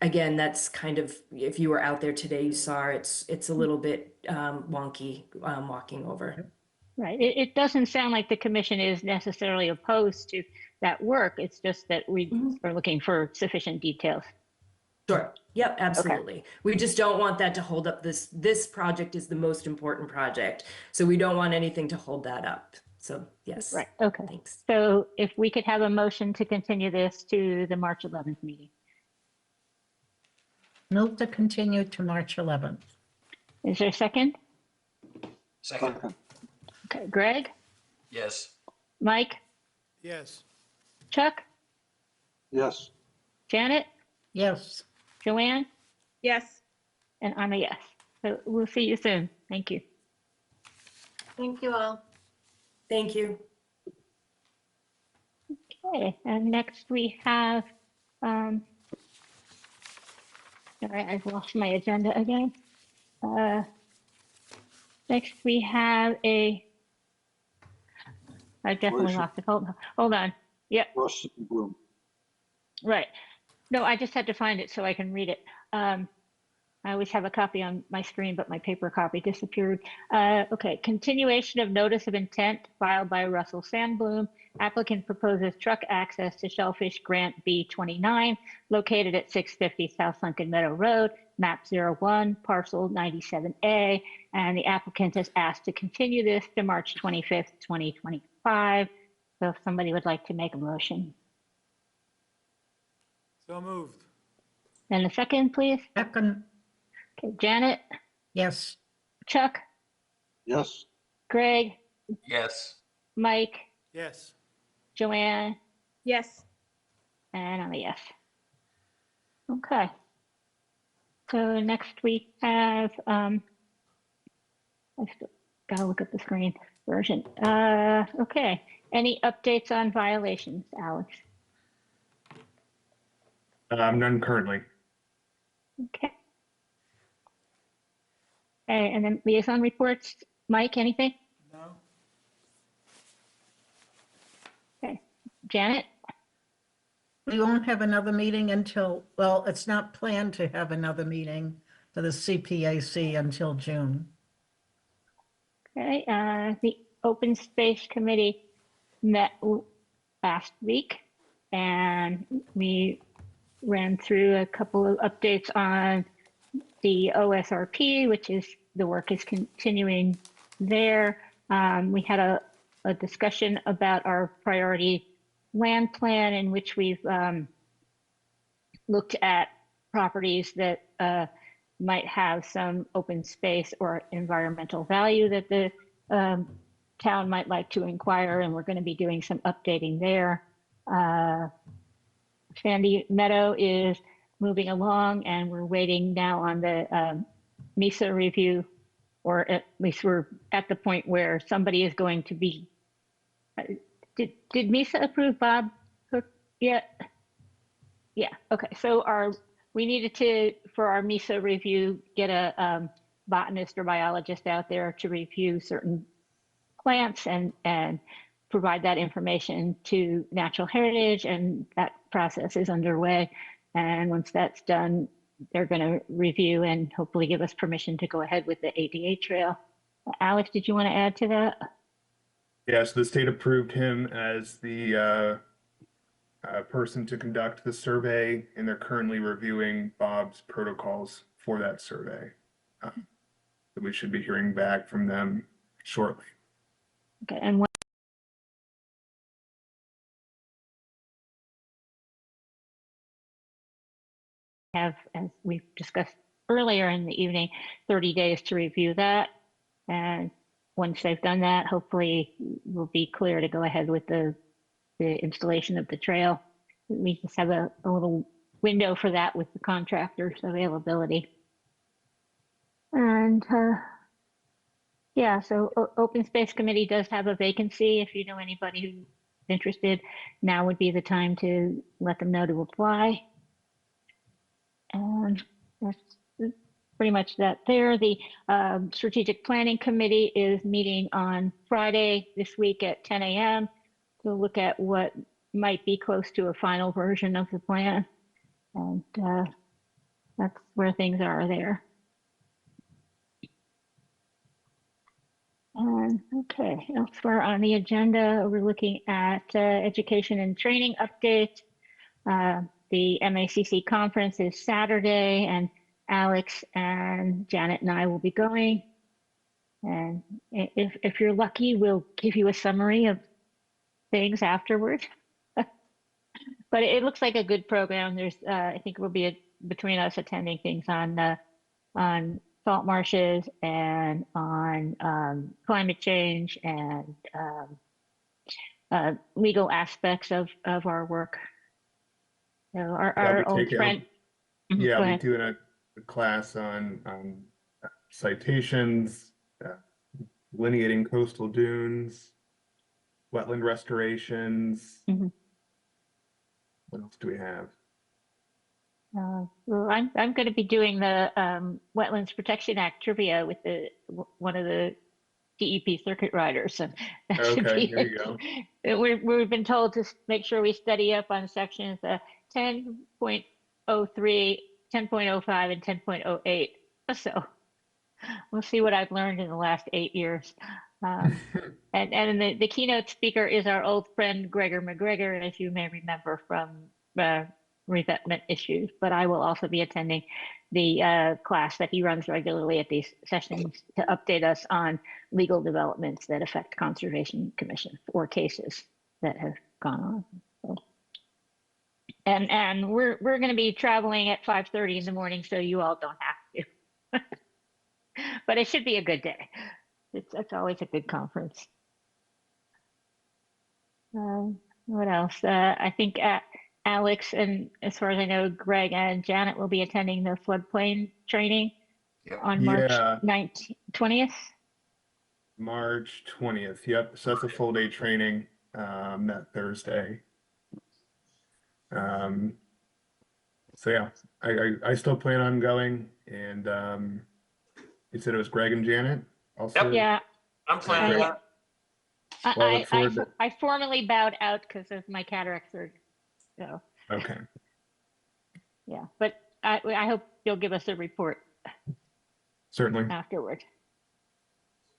Again, that's kind of, if you were out there today, you saw it's a little bit wonky walking over. Right. It doesn't sound like the commission is necessarily opposed to that work. It's just that we are looking for sufficient details. Sure. Yep, absolutely. Okay. We just don't want that to hold up this project is the most important project. So we don't want anything to hold that up. So yes. Right. Okay. Thanks. So if we could have a motion to continue this to the March 11th meeting. Move to continue to March 11th. Is there a second? Second. Okay. Greg? Yes. Mike? Yes. Chuck? Yes. Janet? Yes. Joanne? Yes. And I'm a yes. So we'll see you soon. Thank you. Thank you all. Thank you. Okay, and next we have, sorry, I've lost my agenda again. Next we have I definitely lost it. Hold on. Yep. Russ Bloom. Right. No, I just had to find it so I can read it. I always have a copy on my screen, but my paper copy disappeared. Okay, continuation of notice of intent filed by Russell Sandbloom. Applicant proposes truck access to Shellfish Grant B29, located at 650 South Sunken Meadow Road, map 01, parcel 97A. And the applicant has asked to continue this to March 25th, 2025. So if somebody would like to make a motion. So moved. And a second, please. Second. Okay, Janet? Yes. Chuck? Yes. Greg? Yes. Mike? Yes. Joanne? Yes. And I'm a yes. Okay. So next we have, I still gotta look at the screen version. Okay. Any updates on violations, Alex? None currently. Okay. Okay, and then liaison reports. Mike, anything? No? Okay. Janet? We won't have another meeting until, well, it's not planned to have another meeting for the CPAC until June. Okay, the Open Space Committee met last week, and we ran through a couple of updates on the OSRP, which is the work is continuing there. We had a discussion about our priority land plan in which we've looked at properties that might have some open space or environmental value that the town might like to inquire, and we're going to be doing some updating there. Sandy Meadow is moving along, and we're waiting now on the MISA review, or at least we're at the point where somebody is going to be. Did MISA approve Bob Cook yet? Yeah. Okay. So we needed to, for our MISA review, get a botanist or biologist out there to review certain plants and provide that information to Natural Heritage, and that process is underway. And once that's done, they're going to review and hopefully give us permission to go ahead with the ADA trail. Alex, did you want to add to that? Yes, the state approved him as the person to conduct the survey, and they're currently reviewing Bob's protocols for that survey. So we should be hearing back from them shortly. Okay, and what have, as we've discussed earlier in the evening, 30 days to review that. And once they've done that, hopefully we'll be clear to go ahead with the installation of the trail. We just have a little window for that with the contractor's availability. And yeah, so Open Space Committee does have a vacancy. If you know anybody who's interested, now would be the time to let them know to apply. And that's pretty much that there. The Strategic Planning Committee is meeting on Friday this week at 10 a.m. to look at what might be close to a final version of the plan. And that's where things are there. Okay, elsewhere on the agenda, we're looking at education and training update. The MACC conference is Saturday, and Alex and Janet and I will be going. And if you're lucky, we'll give you a summary of things afterward. But it looks like a good program. There's, I think, will be between us attending things on salt marshes and on climate change and legal aspects of our work. So our old friend. Yeah, I'll be doing a class on citations, delineating coastal dunes, wetland restorations. Mm-hmm. What else do we have? Well, I'm going to be doing the Wetlands Protection Act trivia with one of the DEP circuit riders, and that should be there you go. We've been told to make sure we study up on sections 10.03, 10.05, and 10.08. So we'll see what I've learned in the last 8 years. And the keynote speaker is our old friend Gregor McGregor, as you may remember from revetment issues. But I will also be attending the class that he runs regularly at these sessions to update us on legal developments that affect Conservation Commission or cases that have gone on. So, and we're going to be traveling at 5:30 in the morning, so you all don't have to. But it should be a good day. It's always a good conference. What else? I think Alex, and as far as I know, Greg and Janet will be attending the floodplain training on March 20th. March 20th. Yep. So that's a full day training that Thursday. So yeah, I still plan on going, and You said it was Greg and Janet also? Yeah, I'm planning great. on it. Well, I look forward to- I formally bowed out because of my cataract surgery. So, Okay. yeah, but I hope you'll give us a report Certainly. afterward.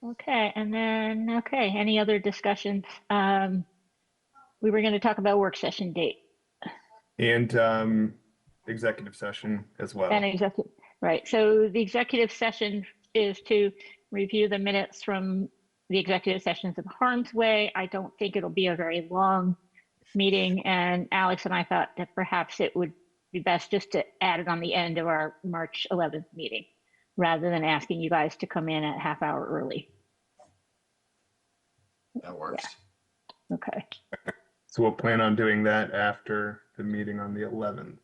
Okay, and then, okay, any other discussions? We were going to talk about work session date. And executive session as well. And executive, right. So the executive session is to review the minutes from the executive sessions of Harm's Way. I don't think it'll be a very long meeting. And Alex and I thought that perhaps it would be best just to add it on the end of our March 11th meeting, rather than asking you guys to come in at half hour early. That works. Yeah. Okay. So we'll plan on doing that after the meeting on the 11th.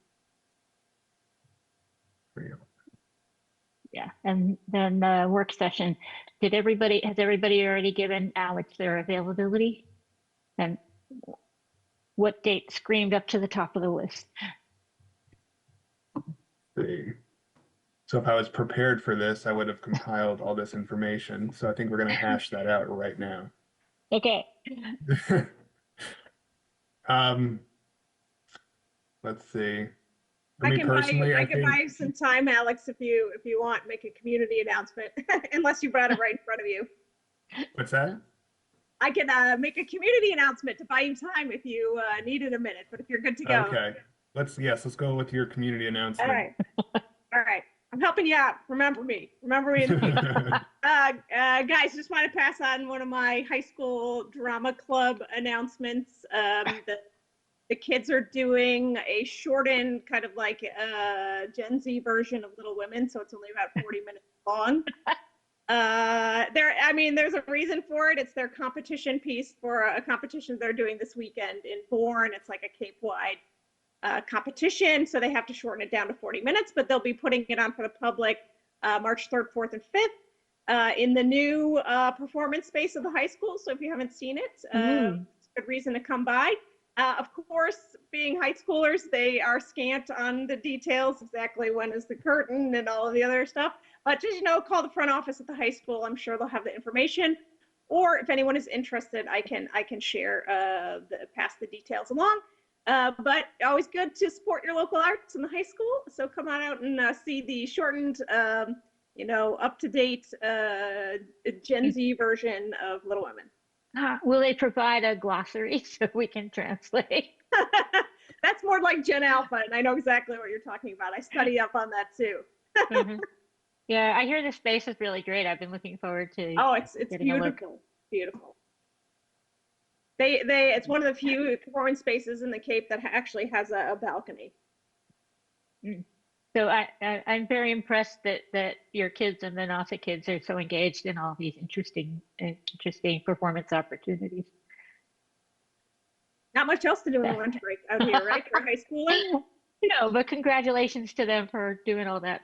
Yeah, and then the work session, has everybody already given Alex their availability? And what date screamed up to the top of the list? So if I was prepared for this, I would have compiled all this information. So I think we're going to hash that out right now. Okay. Let's see. For I me can personally, I can buy you some time, Alex, if you want, make a community announcement, unless you brought it right in front of you. What's that? I can make a community announcement to buy you time if you needed a minute, but if you're good to go. Okay. Let's go with your community announcement. All right. All right. I'm helping you out. Remember me. Remember me in the future. Guys, just want to pass on one of my high school drama club announcements. The kids are doing a shortened kind of like Gen Z version of Little Women, so it's only about 40 minutes long. There's a reason for it. It's their competition piece for a competition they're doing this weekend in Bourne. It's like a Cape-wide competition, so they have to shorten it down to 40 minutes, but they'll be putting it on for the public March 3rd, 4th, and 5th in the new performance space of the high school. So if you haven't seen it, it's a good reason to come by. Of course, being high schoolers, they are scant on the details, exactly when is the curtain and all of the other stuff. But just, call the front office at the high school. I'm sure they'll have the information. Or if anyone is interested, I can share pass the details along. But always good to support your local arts in the high school. So come on out and see the shortened, up-to-date Gen Z version of Little Women. Will they provide a glossary so we can translate? That's more like Gen Alpha, and I know exactly what you're talking about. I study up on that too. Yeah, I hear the space is really great. I've been looking forward to. Oh, it's beautiful, beautiful. It's one of the few performance spaces in the Cape that actually has a balcony. So I'm very impressed that your kids and the NASA kids are so engaged in all these interesting performance opportunities. Not much else to do in the lunch break out here, right? For a high schooler. No, but congratulations to them for doing all that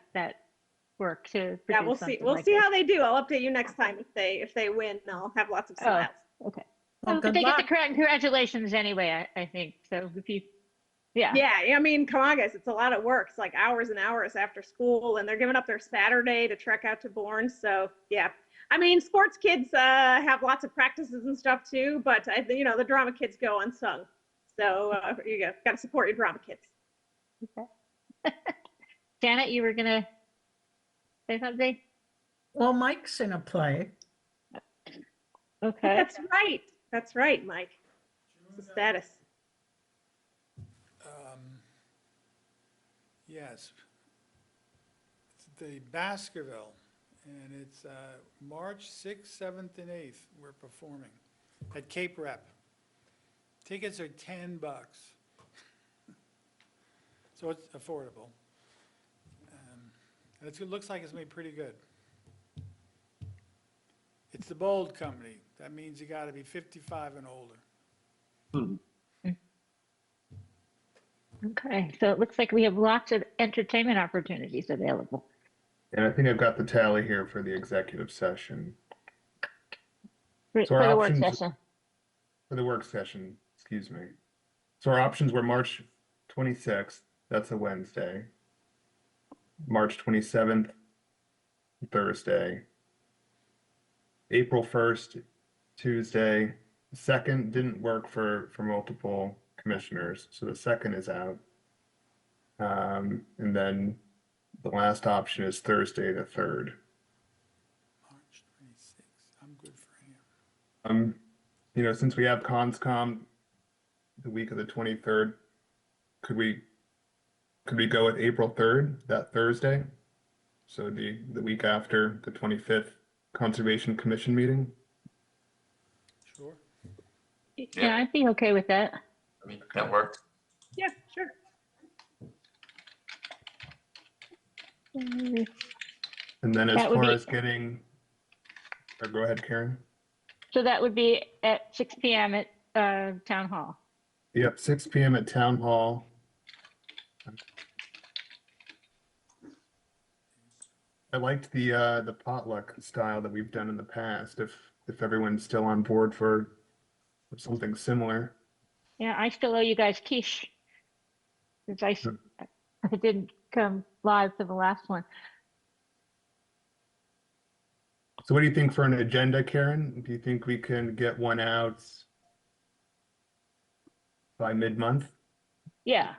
work to. Yeah, we'll see. We'll see how they do. I'll update you next time if they win. I'll have lots of smiles. Okay. Well, But good they luck. get the congratulations anyway. I think so. If you, yeah. Yeah, come on, guys. It's a lot of work. It's like hours and hours after school, and they're giving up their Saturday to trek out to Bourne. So yeah, sports kids have lots of practices and stuff too, but the drama kids go unsung. So you got to support your drama kids. Okay. Janet, you were gonna say something? Well, Mike's in a play. Okay. That's right, Mike. It's the status. Yes. It's the Baskerville, and it's March 6th, 7th, and 8th. We're performing at Cape Rep. Tickets are $10, so it's affordable. And it looks like it's made pretty good. It's the Bold Company. That means you got to be 55 and older. Okay, so it looks like we have lots of entertainment opportunities available. And I think I've got the tally here for the executive session. For So our the work options- session. For the work session, excuse me. So our options were March 26th, that's a Wednesday. March 27th, Thursday. April 1st, Tuesday. The 2nd didn't work for multiple commissioners, so the 2nd is out. And then the last option is Thursday, the 3rd. March 26th, I'm good for him. You know, since we have ConsCom the week of the 23rd, could we go with April 3rd, that Thursday? So the week after the 25th Conservation Commission meeting? Sure. Yeah, I'd be okay with that. I mean, that worked. Yeah, sure. And then as That would far be- as getting, or go ahead, Karen. So that would be at 6 p.m. at Town Hall. Yep, 6 p.m. at Town Hall. I liked the potluck style that we've done in the past. If everyone's still on board for something similar. Yeah, I still owe you guys quiche. Since I didn't come live for the last one. So what do you think for an agenda, Karen? Do you think we can get one out by mid-month? Yeah.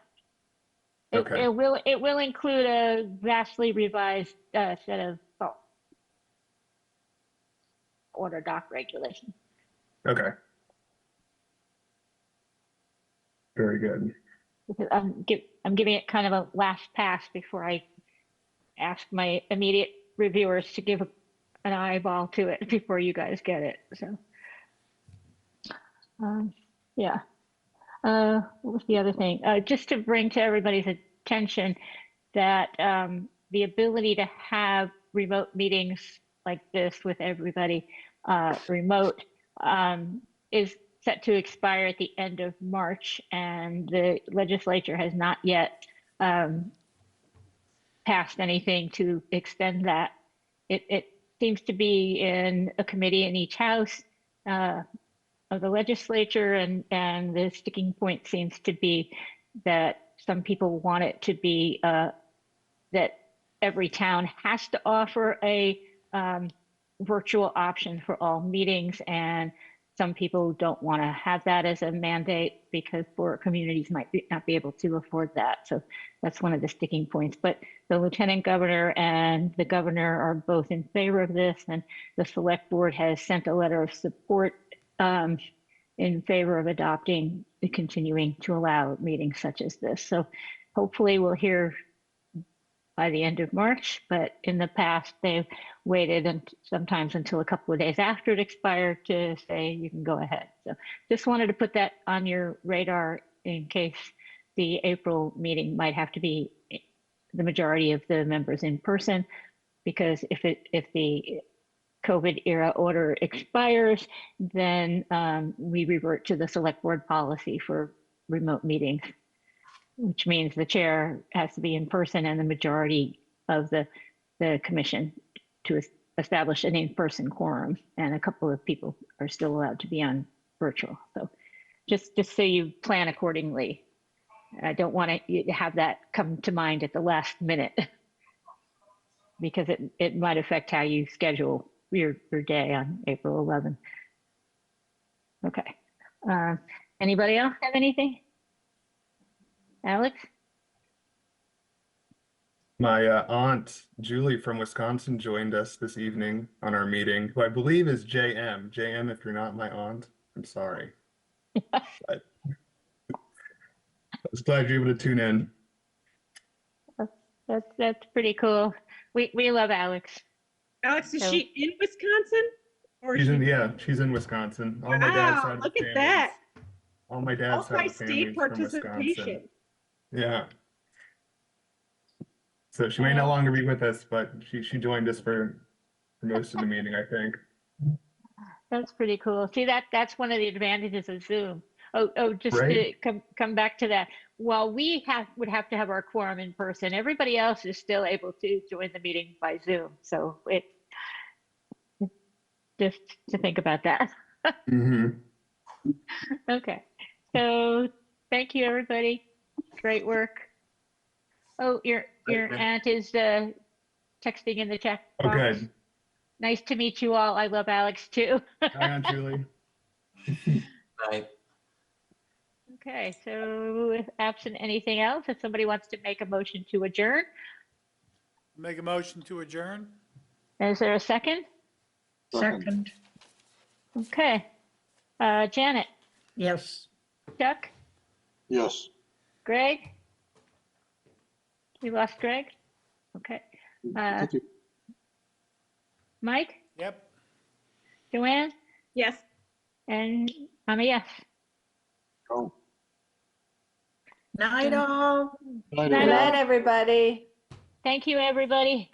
Okay. It will include a vastly revised set of order doc regulations. Okay. Very good. Because I'm giving it kind of a last pass before I ask my immediate reviewers to give an eyeball to it before you guys get it. So, yeah. What was the other thing? Just to bring to everybody's attention that the ability to have remote meetings like this with everybody remote is set to expire at the end of March, and the legislature has not yet passed anything to extend that. It seems to be in a committee in each house of the legislature, and the sticking point seems to be that some people want it to be that every town has to offer a virtual option for all meetings, and some people don't want to have that as a mandate because poor communities might not be able to afford that. So that's one of the sticking points. But the lieutenant governor and the governor are both in favor of this, and the select board has sent a letter of support in favor of adopting and continuing to allow meetings such as this. So hopefully we'll hear by the end of March, but in the past they've waited and sometimes until a couple of days after it expired to say you can go ahead. So just wanted to put that on your radar in case the April meeting might have to be the majority of the members in person, because if the COVID era order expires, then we revert to the select board policy for remote meetings, which means the chair has to be in person and the majority of the commission to establish an in-person quorum, and a couple of people are still allowed to be on virtual. So just so you plan accordingly. I don't want you to have that come to mind at the last minute because it might affect how you schedule your day on April 11th. Okay. Anybody else have anything? Alex? My aunt Julie from Wisconsin joined us this evening on our meeting, who I believe is JM. JM, if you're not my aunt, I'm sorry. But I was glad you're able to tune in. That's pretty cool. We love Alex. Alex, is she in Wisconsin? Or She's in Wisconsin. All my dad's side of the look at that. All my dad's side of the family is from Wisconsin. Participation. Yeah. So she may no longer be with us, but she joined us for most of the meeting, I think. That's pretty cool. See, that's one of the advantages of Zoom. Just Right. to come back to that. While we would have to have our quorum in person, everybody else is still able to join the meeting by Zoom. So just to think about that. Okay. So thank you, everybody. Great work. Oh, your aunt is texting in the chat box. Okay. Nice to meet you all. I love Alex too. Hi, Aunt Julie. Right. Okay, so if absent anything else, if somebody wants to make a motion to adjourn, Make a motion to adjourn? is there a second? Second, Okay. Janet, yes. Chuck, Yes. Greg? We lost Greg? Okay. Thank you. Mike, Yep. Joanne, Yes. and I'm a yes. Go. Night all. Night, Night Good all. night, everybody. Thank you, everybody.